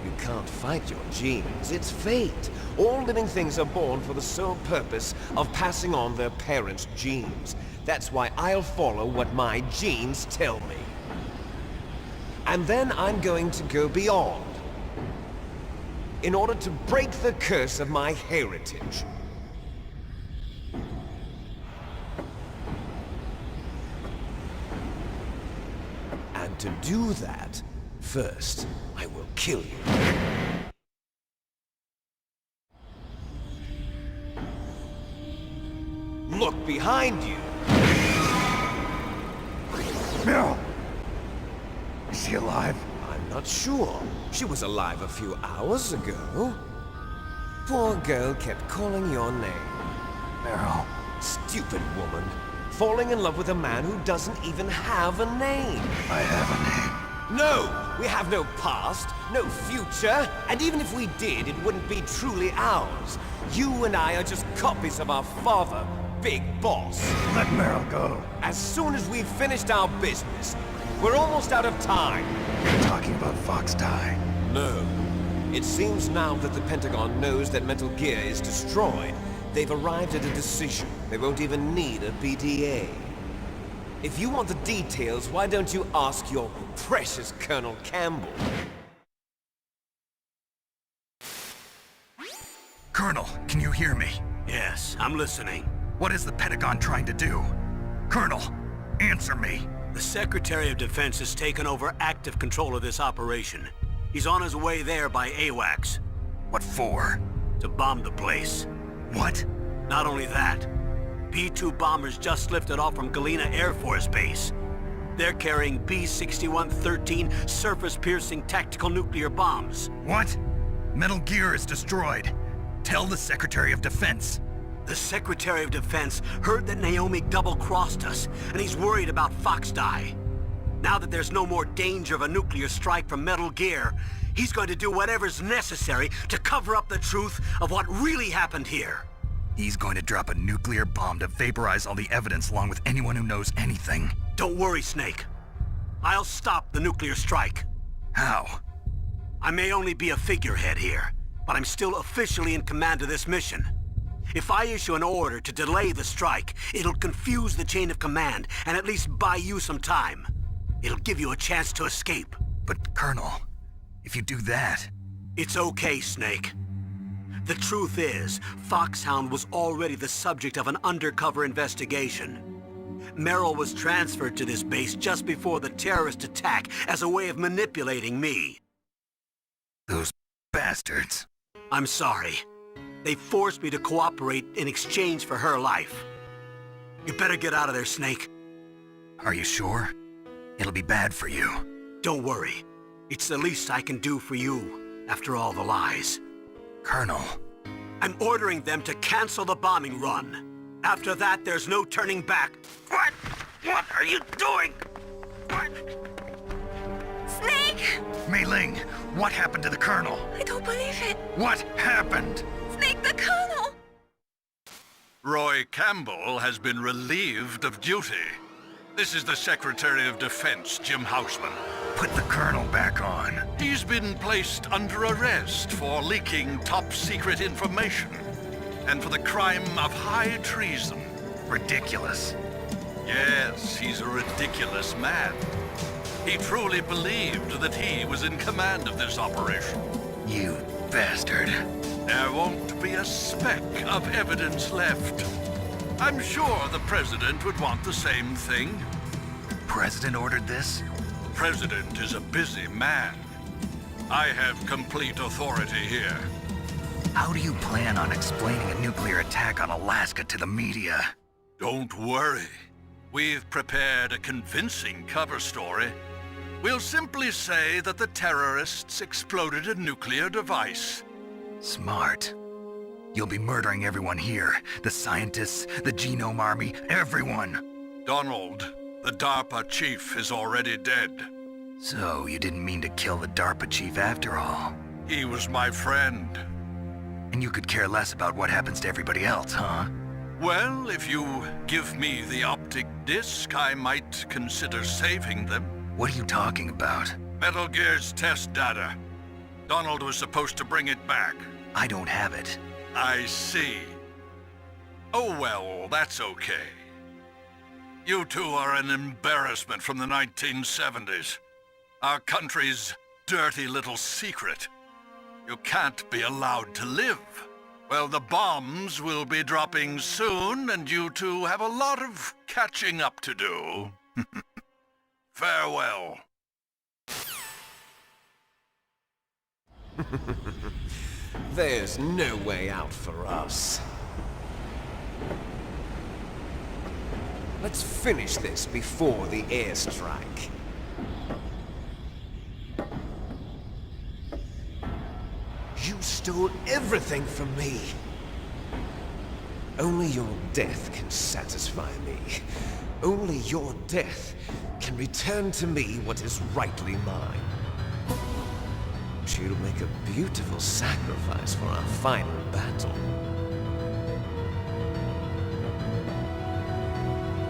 You can't fight your genes. It's fate. All living things are born for the sole purpose of passing on their parents' genes. That's why I'll follow what my genes tell me. And then I'm going to go beyond. In order to break the curse of my heritage. And to do that, first, I will kill you. Look behind you! Meryl! Is she alive? I'm not sure. She was alive a few hours ago. Poor girl kept calling your name. Meryl. Stupid woman. Falling in love with a man who doesn't even have a name. I have a name. No! We have no past, no future, and even if we did, it wouldn't be truly ours. You and I are just copies of our father, Big Boss. Let Meryl go. As soon as we've finished our business, we're almost out of time. You're talking about Fox Die. No. It seems now that the Pentagon knows that Metal Gear is destroyed. They've arrived at a decision. They won't even need a PDA. If you want the details, why don't you ask your precious Colonel Campbell? Colonel, can you hear me? Yes, I'm listening. What is the Pentagon trying to do? Colonel, answer me. The Secretary of Defense has taken over active control of this operation. He's on his way there by AWACS. What for? To bomb the place. What? Not only that, B-2 bombers just lifted off from Galena Air Force Base. They're carrying B-6113 surface-piercing tactical nuclear bombs. What? Metal Gear is destroyed. Tell the Secretary of Defense. The Secretary of Defense heard that Naomi double-crossed us, and he's worried about Fox Die. Now that there's no more danger of a nuclear strike from Metal Gear, he's going to do whatever's necessary to cover up the truth of what really happened here. He's going to drop a nuclear bomb to vaporize all the evidence along with anyone who knows anything. Don't worry, Snake. I'll stop the nuclear strike. How? I may only be a figurehead here, but I'm still officially in command of this mission. If I issue an order to delay the strike, it'll confuse the chain of command and at least buy you some time. It'll give you a chance to escape. But, Colonel, if you do that... It's okay, Snake. The truth is, Foxhound was already the subject of an undercover investigation. Merrill was transferred to this base just before the terrorist attack as a way of manipulating me. Those bastards. I'm sorry. They forced me to cooperate in exchange for her life. You better get out of there, Snake. Are you sure? It'll be bad for you. Don't worry. It's the least I can do for you, after all the lies. Colonel. I'm ordering them to cancel the bombing run. After that, there's no turning back. What? What are you doing? What? Snake! Mei Ling, what happened to the Colonel? I don't believe it. What happened? Snake, the Colonel! Roy Campbell has been relieved of duty. This is the Secretary of Defense, Jim Houseman. Put the Colonel back on. He's been placed under arrest for leaking top-secret information and for the crime of high treason. Ridiculous. Yes, he's a ridiculous man. He truly believed that he was in command of this operation. You bastard. There won't be a speck of evidence left. I'm sure the President would want the same thing. President ordered this? The President is a busy man. I have complete authority here. How do you plan on explaining a nuclear attack on Alaska to the media? Don't worry. We've prepared a convincing cover story. We'll simply say that the terrorists exploded a nuclear device. Smart. You'll be murdering everyone here. The scientists, the Genome Army, everyone. Donald, the DARPA chief, is already dead. So you didn't mean to kill the DARPA chief after all? He was my friend. And you could care less about what happens to everybody else, huh? Well, if you give me the optic disc, I might consider saving them. What are you talking about? Metal Gear's test data. Donald was supposed to bring it back. I don't have it. I see. Oh well, that's okay. You two are an embarrassment from the 1970s. Our country's dirty little secret. You can't be allowed to live. Well, the bombs will be dropping soon, and you two have a lot of catching up to do. Farewell. There's no way out for us. Let's finish this before the airstrike. You stole everything from me. Only your death can satisfy me. Only your death can return to me what is rightly mine. She'll make a beautiful sacrifice for our final battle.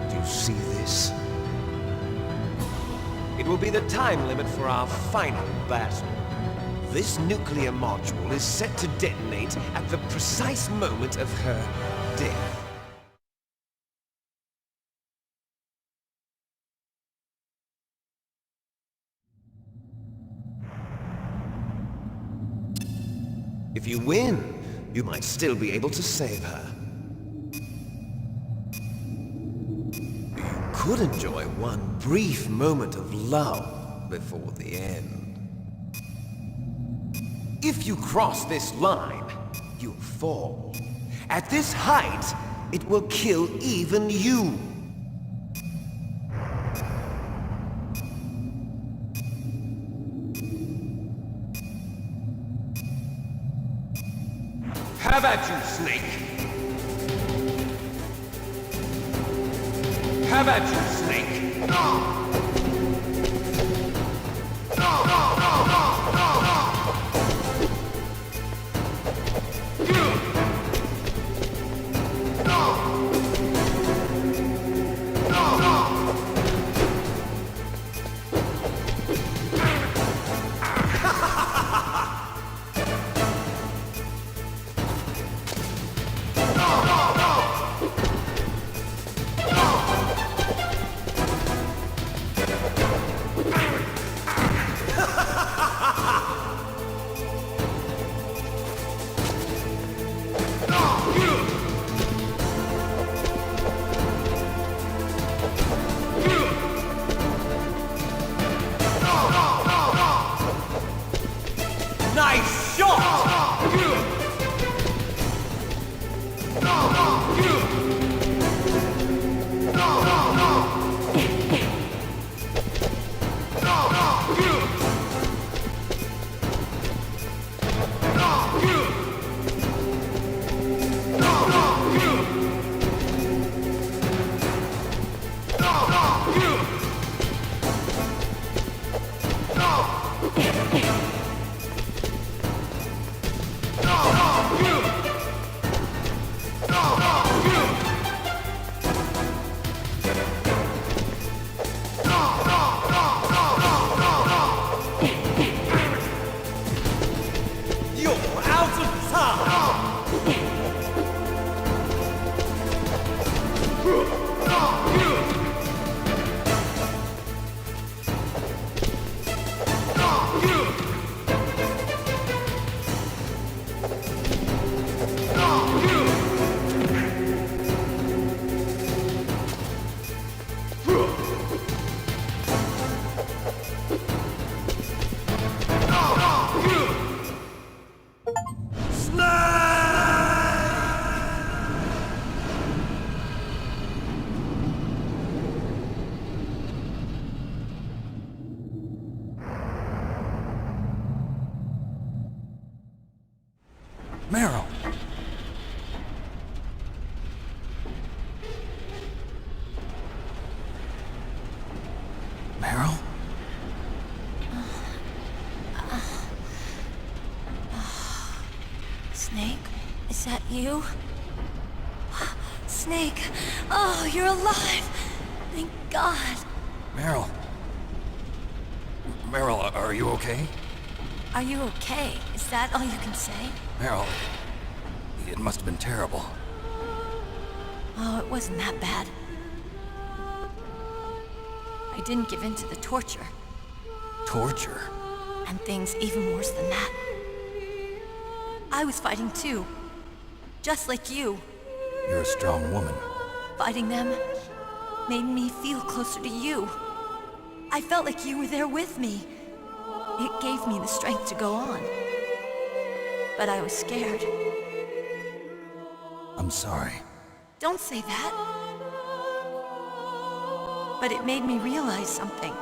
Do you see this? It will be the time limit for our final battle. This nuclear module is set to detonate at the precise moment of her death. If you win, you might still be able to save her. You could enjoy one brief moment of love before the end. If you cross this line, you'll fall. At this height, it will kill even you. Have at you, Snake! Have at you, Snake! that you? Snake! Oh, you're alive! Thank God! Meryl. Meryl, are you okay? Are you okay? Is that all you can say? Meryl, it must have been terrible. Oh, it wasn't that bad. I didn't give in to the torture. Torture? And things even worse than that. I was fighting too. Just like you. You're a strong woman. Fighting them made me feel closer to you. I felt like you were there with me. It gave me the strength to go on. But I was scared. I'm sorry. Don't say that. But it made me realize something.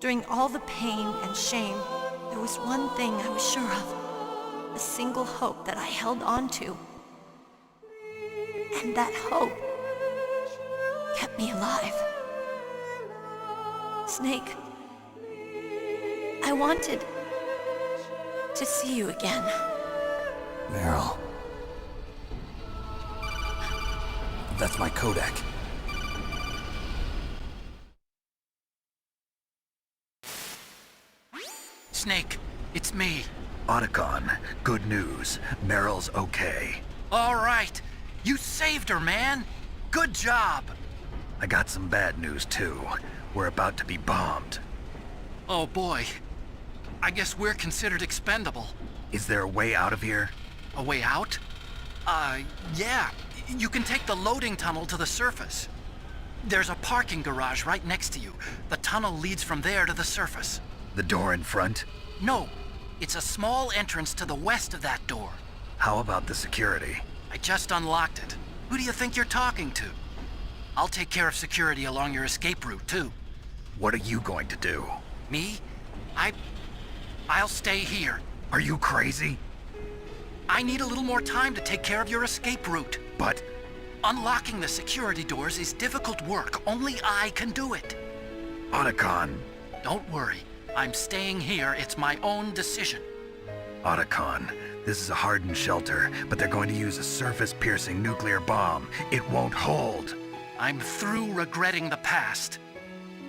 During all the pain and shame, there was one thing I was sure of. A single hope that I held on to. And that hope kept me alive. Snake, I wanted to see you again. Meryl. That's my Kodak. Snake, it's me. Otacon, good news. Meryl's okay. All right. You saved her, man. Good job. I got some bad news, too. We're about to be bombed. Oh, boy. I guess we're considered expendable. Is there a way out of here? A way out? Yeah. You can take the loading tunnel to the surface. There's a parking garage right next to you. The tunnel leads from there to the surface. The door in front? No. It's a small entrance to the west of that door. How about the security? I just unlocked it. Who do you think you're talking to? I'll take care of security along your escape route, too. What are you going to do? Me? I'll stay here. Are you crazy? I need a little more time to take care of your escape route. But unlocking the security doors is difficult work. Only I can do it. Otacon. Don't worry. I'm staying here. It's my own decision. Otacon, this is a hardened shelter, but they're going to use a surface-piercing nuclear bomb. It won't hold. I'm through regretting the past.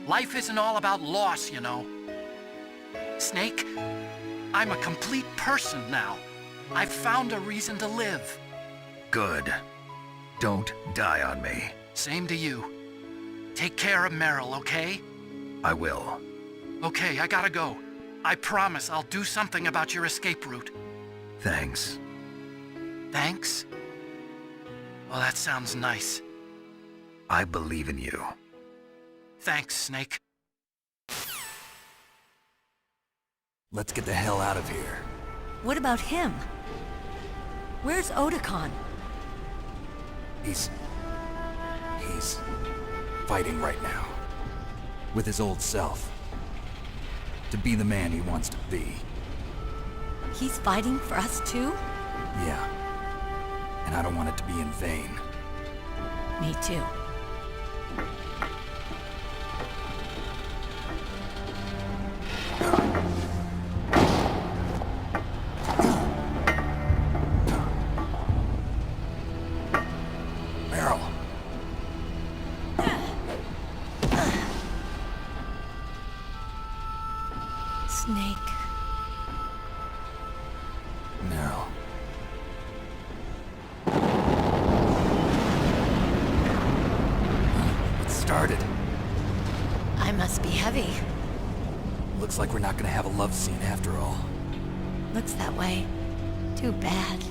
Life isn't all about loss, you know. Snake, I'm a complete person now. I've found a reason to live. Good. Don't die on me. Same to you. Take care of Meryl, okay? I will. Okay, I gotta go. I promise I'll do something about your escape route. Thanks. Thanks? Well, that sounds nice. I believe in you. Thanks, Snake. Let's get the hell out of here. What about him? Where's Otacon? He's fighting right now. With his old self. To be the man he wants to be. He's fighting for us too? Yeah. And I don't want it to be in vain. Me too. Meryl. Snake. Meryl. It started. I must be heavy. Looks like we're not gonna have a love scene after all. Looks that way. Too bad.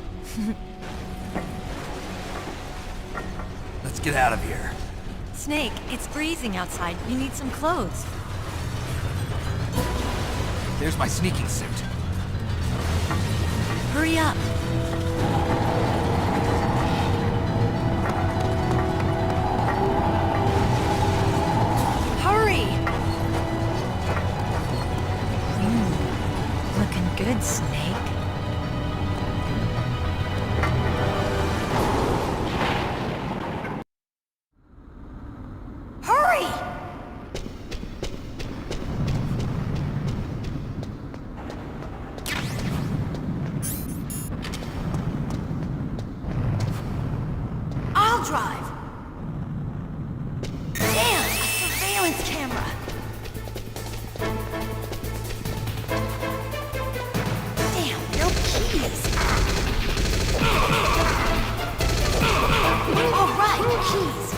Let's get out of here. Snake, it's freezing outside. You need some clothes. There's my sneaking suit. Hurry up. Hurry! Looking good, Snake. Hurry! I'll drive. Damn, a surveillance camera. Damn, no keys. All right, keys.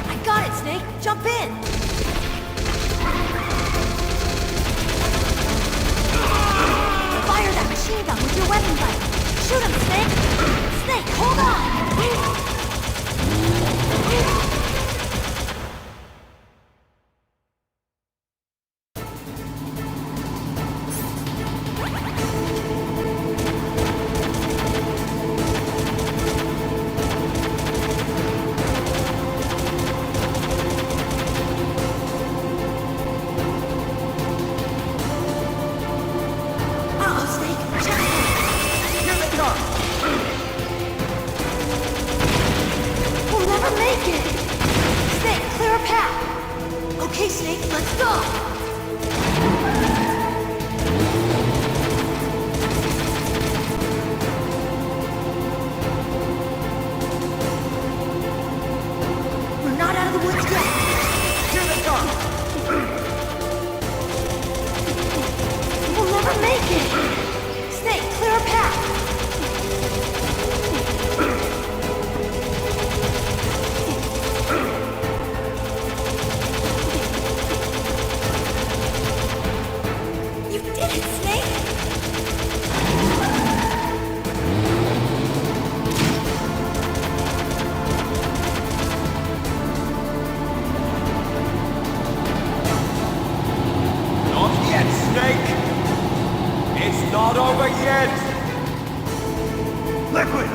I got it, Snake. Jump in. Fire that machine gun with your weapon button. Shoot him, Snake. Snake, hold on. Okay, Snake, let's go! We're not out of the woods yet! Here they come! We'll never make it! Snake, clear a path! Not over yet! Liquid!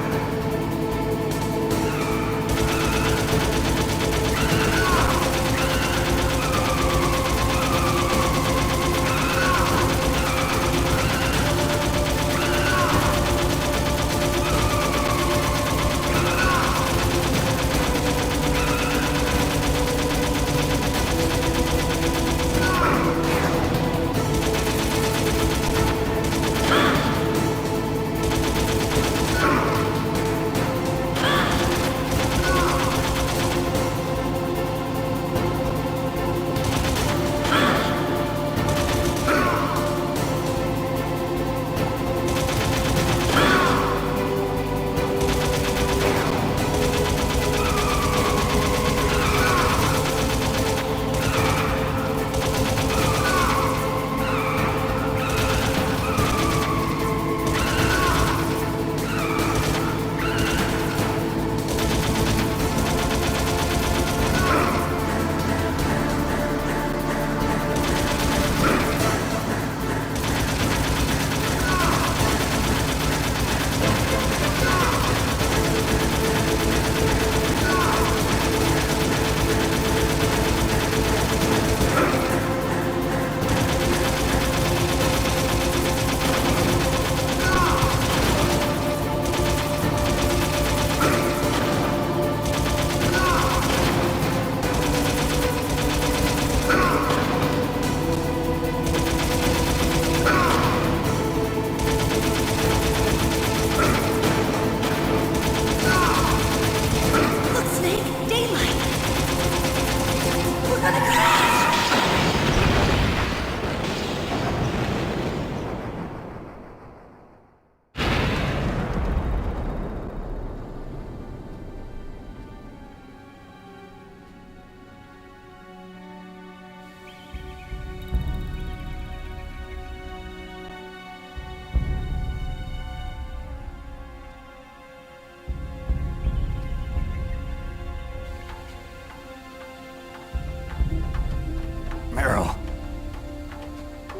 Meryl.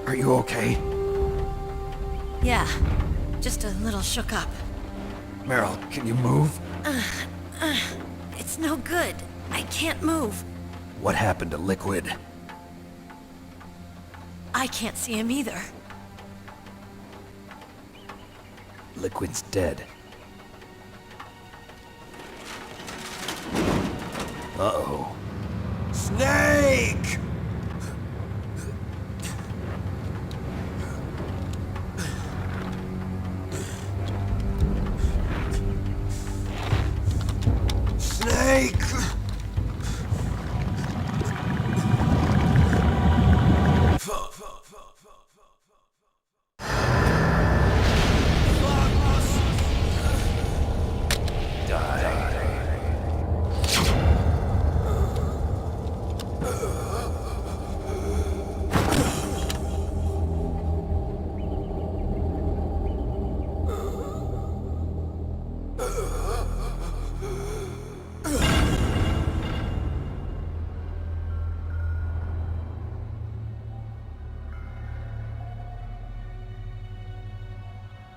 Are you okay? Yeah, just a little shook up. Meryl, can you move? It's no good. I can't move. What happened to Liquid? I can't see him either. Liquid's dead. Uh-oh. Snake!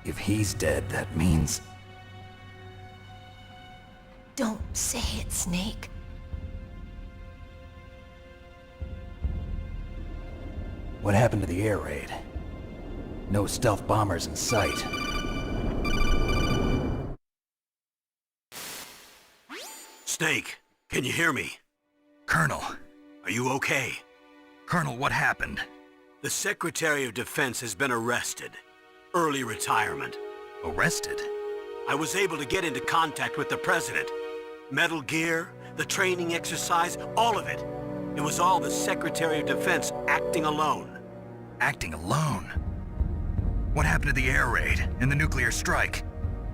If he's dead, that means... Don't say it, Snake. What happened to the air raid? No stealth bombers in sight. Snake, can you hear me? Colonel. Are you okay? Colonel, what happened? The Secretary of Defense has been arrested. Early retirement. Arrested? I was able to get into contact with the President. Metal Gear, the training exercise, all of it. It was all the Secretary of Defense acting alone. Acting alone? What happened to the air raid and the nuclear strike?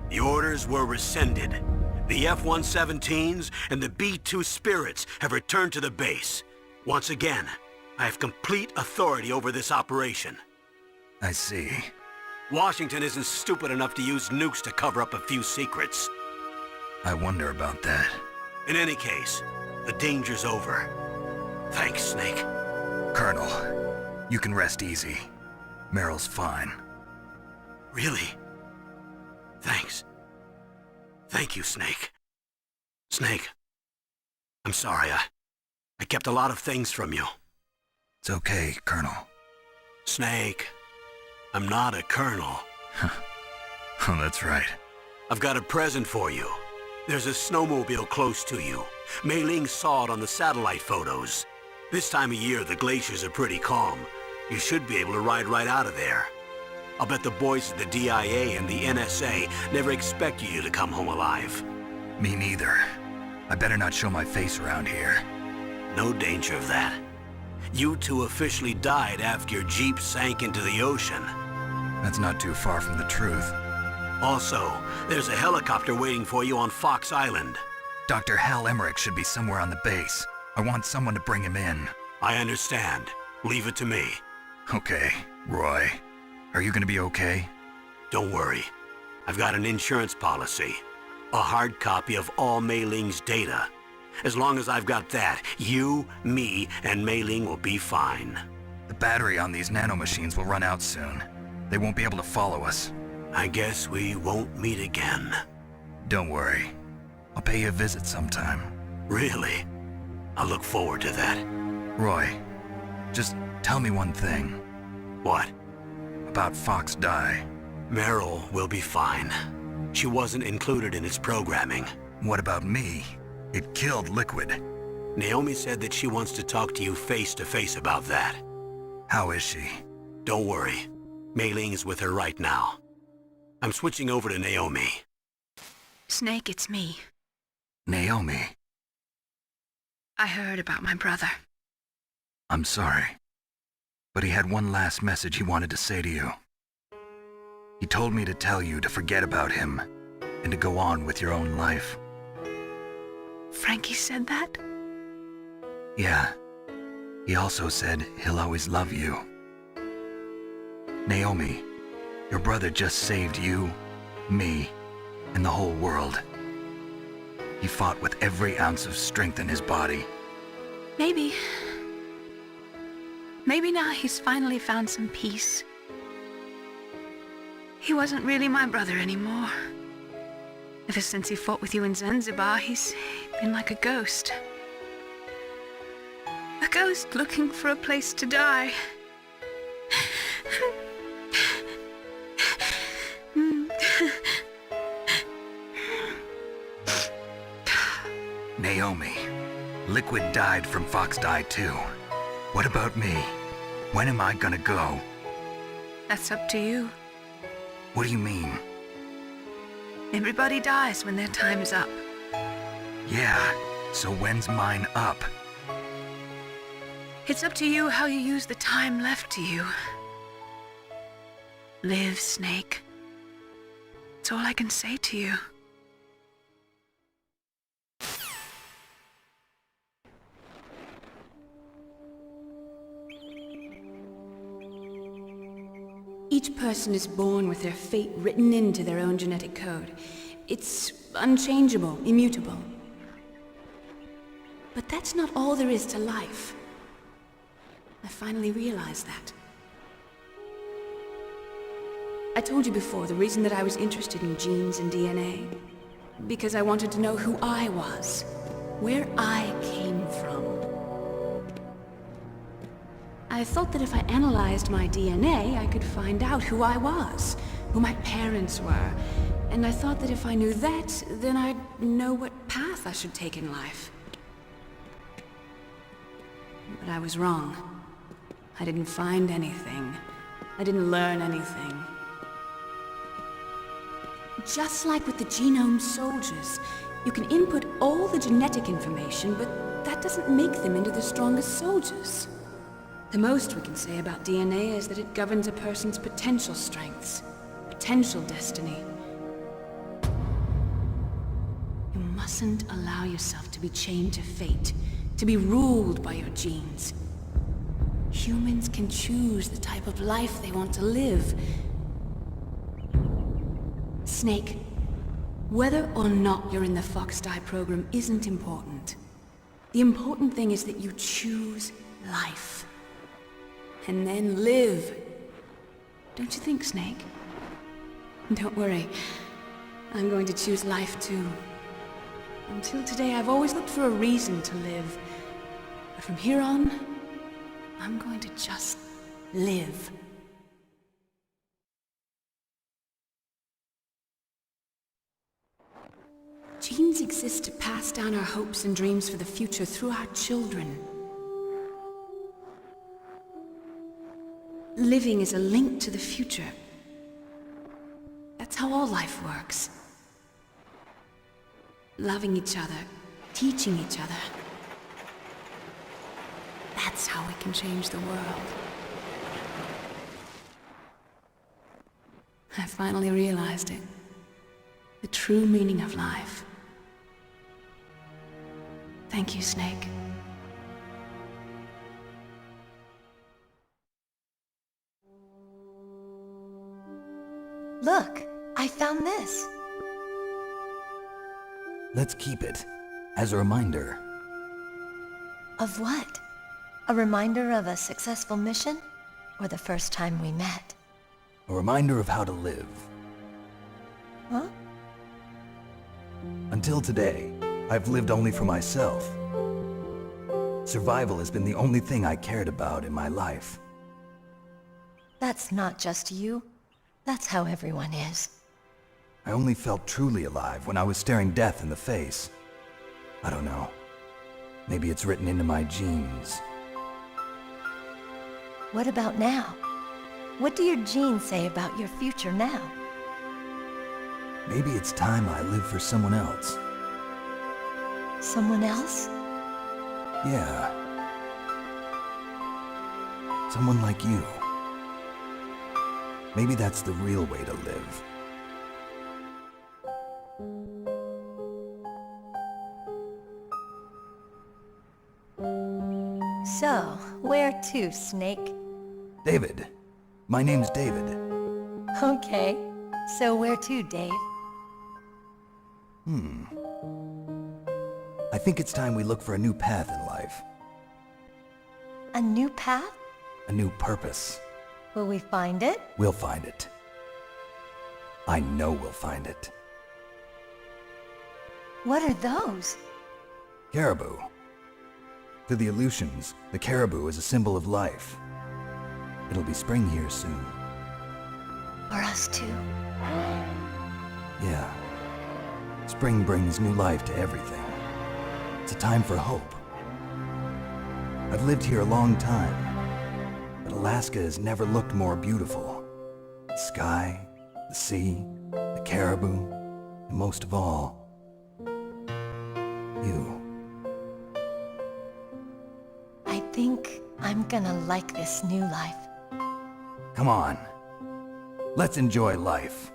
The orders were rescinded. The F-117s and the B-2 Spirits have returned to the base. Once again, I have complete authority over this operation. I see. Washington isn't stupid enough to use nukes to cover up a few secrets. I wonder about that. In any case, the danger's over. Thanks, Snake. Colonel, you can rest easy. Meryl's fine. Really? Thanks. Thank you, Snake. Snake, I'm sorry, I kept a lot of things from you. It's okay, Colonel. Snake, I'm not a colonel. Oh, that's right. I've got a present for you. There's a snowmobile close to you. Mei Ling saw it on the satellite photos. This time of year, the glaciers are pretty calm. You should be able to ride right out of there. I'll bet the boys at the DIA and the NSA never expected you to come home alive. Me neither. I better not show my face around here. No danger of that. You two officially died after your Jeep sank into the ocean. That's not too far from the truth. Also, there's a helicopter waiting for you on Fox Island. Dr. Hal Emmerich should be somewhere on the base. I want someone to bring him in. I understand. Leave it to me. Okay, Roy. Are you gonna be okay? Don't worry. I've got an insurance policy. A hard copy of all Mei Ling's data. As long as I've got that, you, me, and Mei Ling will be fine. The battery on these nanomachines will run out soon. They won't be able to follow us. I guess we won't meet again. Don't worry. I'll pay you a visit sometime. Really? I look forward to that. Roy, just tell me one thing. What? About Fox Die. Meryl will be fine. She wasn't included in its programming. What about me? It killed Liquid. Naomi said that she wants to talk to you face to face about that. How is she? Don't worry. Mei Ling is with her right now. I'm switching over to Naomi. Snake, it's me. Naomi. I heard about my brother. I'm sorry. But he had one last message he wanted to say to you. He told me to tell you to forget about him and to go on with your own life. Frankie said that? Yeah. He also said he'll always love you. Naomi, your brother just saved you, me, and the whole world. He fought with every ounce of strength in his body. Maybe. Maybe now he's finally found some peace. He wasn't really my brother anymore. Ever since he fought with you in Zanzibar, he's been like a ghost. A ghost looking for a place to die. Naomi, Liquid died from Fox Die too. What about me? When am I gonna go? That's up to you. What do you mean? Everybody dies when their time's up. Yeah, so when's mine up? It's up to you how you use the time left to you. Live, Snake. That's all I can say to you. Each person is born with their fate written into their own genetic code. It's unchangeable, immutable. But that's not all there is to life. I finally realized that. I told you before the reason that I was interested in genes and DNA. Because I wanted to know who I was. Where I came from. I thought that if I analyzed my DNA, I could find out who I was, who my parents were, and I thought that if I knew that, then I'd know what path I should take in life. But I was wrong. I didn't find anything. I didn't learn anything. Just like with the genome soldiers, you can input all the genetic information, but that doesn't make them into the strongest soldiers. The most we can say about DNA is that it governs a person's potential strengths, potential destiny. You mustn't allow yourself to be chained to fate, to be ruled by your genes. Humans can choose the type of life they want to live. Snake, whether or not you're in the Fox-Die program isn't important. The important thing is that you choose life. And then live. Don't you think, Snake? Don't worry. I'm going to choose life too. Until today, I've always looked for a reason to live. But from here on, I'm going to just live. Genes exist to pass down our hopes and dreams for the future through our children. Living is a link to the future. That's how all life works. Loving each other, teaching each other. That's how we can change the world. I finally realized it. The true meaning of life. Thank you, Snake. Look, I found this. Let's keep it as a reminder. Of what? A reminder of a successful mission? Or the first time we met? A reminder of how to live. Huh? Until today, I've lived only for myself. Survival has been the only thing I cared about in my life. That's not just you. That's how everyone is. I only felt truly alive when I was staring death in the face. I don't know. Maybe it's written into my genes. What about now? What do your genes say about your future now? Maybe it's time I live for someone else. Someone else? Yeah. Someone like you. Maybe that's the real way to live. So, where to, Snake? David. My name's David. Okay. So where to, Dave? I think it's time we look for a new path in life. A new path? A new purpose. Will we find it? We'll find it. I know we'll find it. What are those? Caribou. To the Aleutians, the caribou is a symbol of life. It'll be spring here soon. For us too. Yeah. Spring brings new life to everything. It's a time for hope. I've lived here a long time, but Alaska has never looked more beautiful. The sky, the sea, the caribou, and most of all, you. I think I'm gonna like this new life. Come on. Let's enjoy life.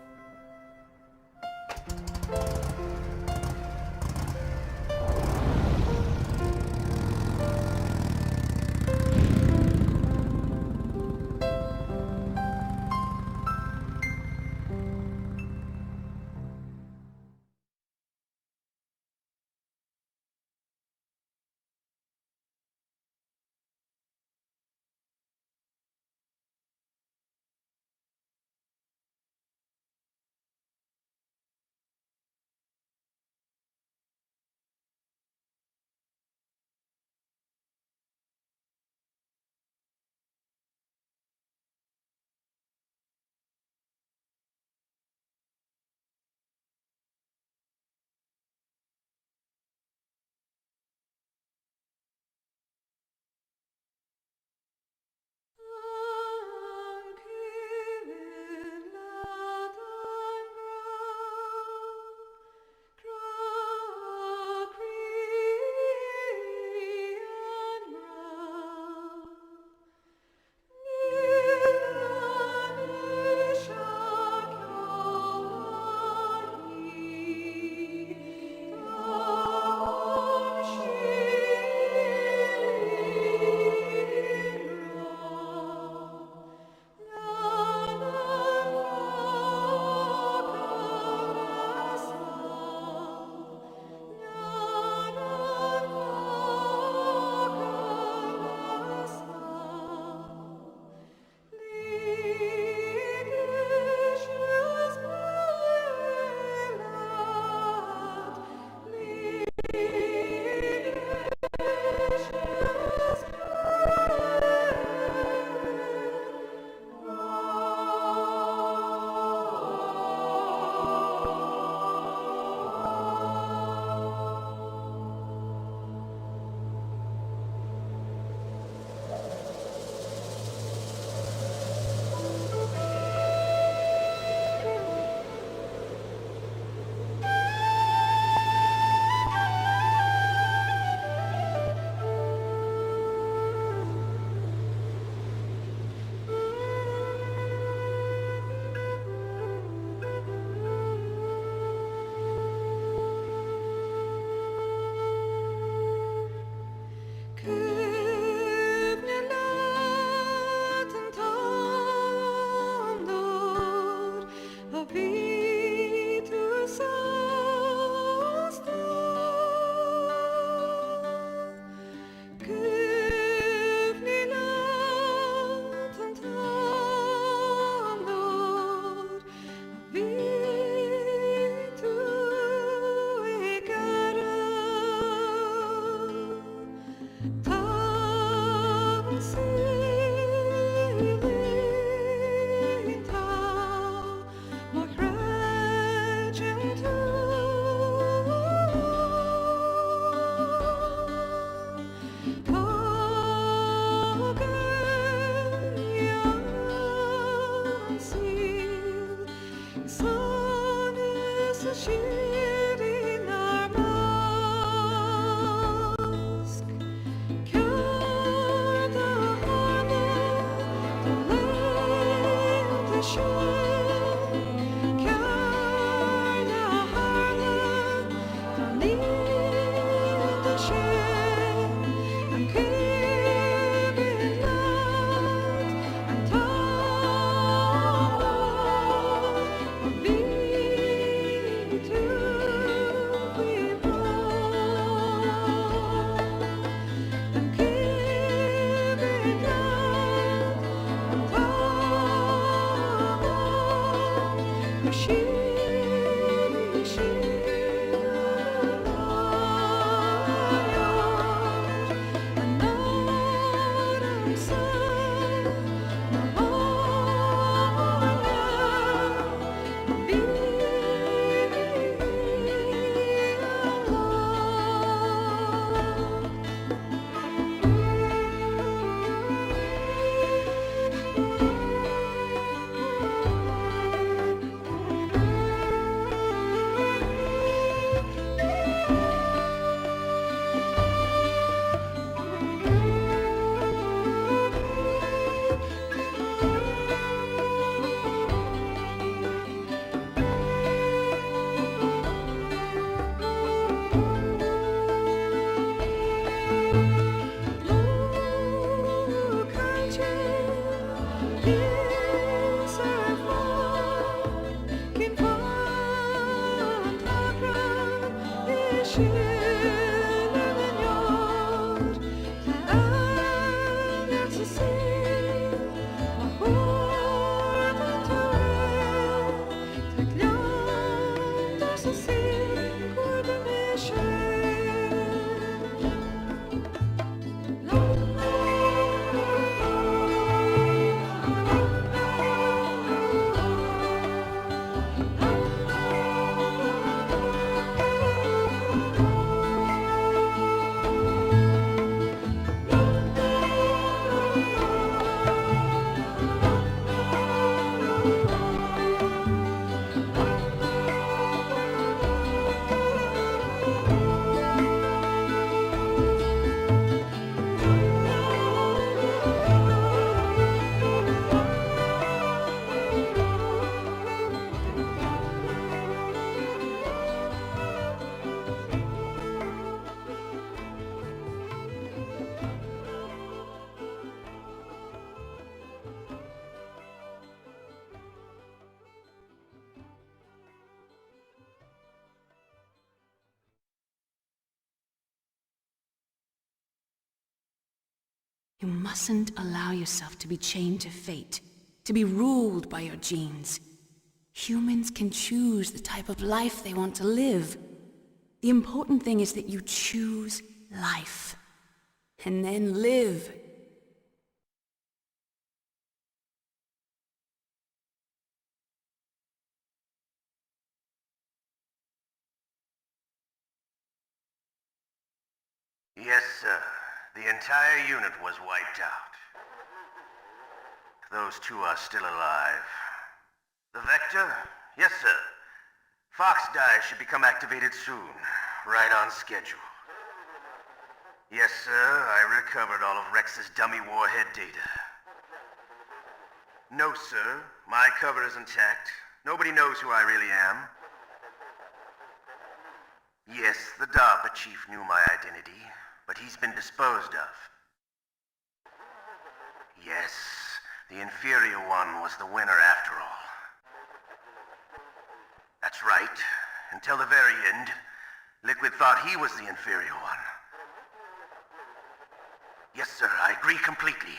You mustn't allow yourself to be chained to fate, to be ruled by your genes. Humans can choose the type of life they want to live. The important thing is that you choose life. And then live. Yes, sir. The entire unit was wiped out. Those two are still alive. The Vector? Yes, sir. Fox Die should become activated soon. Right on schedule. Yes, sir. I recovered all of Rex's dummy warhead data. No, sir. My cover is intact. Nobody knows who I really am. Yes, the DARPA chief knew my identity, but he's been disposed of. Yes, the inferior one was the winner after all. That's right. Until the very end, Liquid thought he was the inferior one. Yes, sir, I agree completely.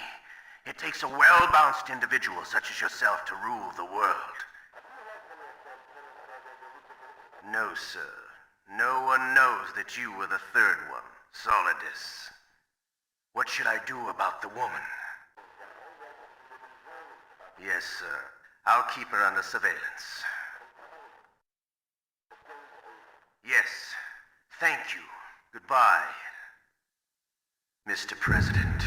It takes a well-balanced individual such as yourself to rule the world. No, sir. No one knows that you were the third one, Solidus. What should I do about the woman? Yes, sir. I'll keep her under surveillance. Yes. Thank you. Goodbye, Mr. President.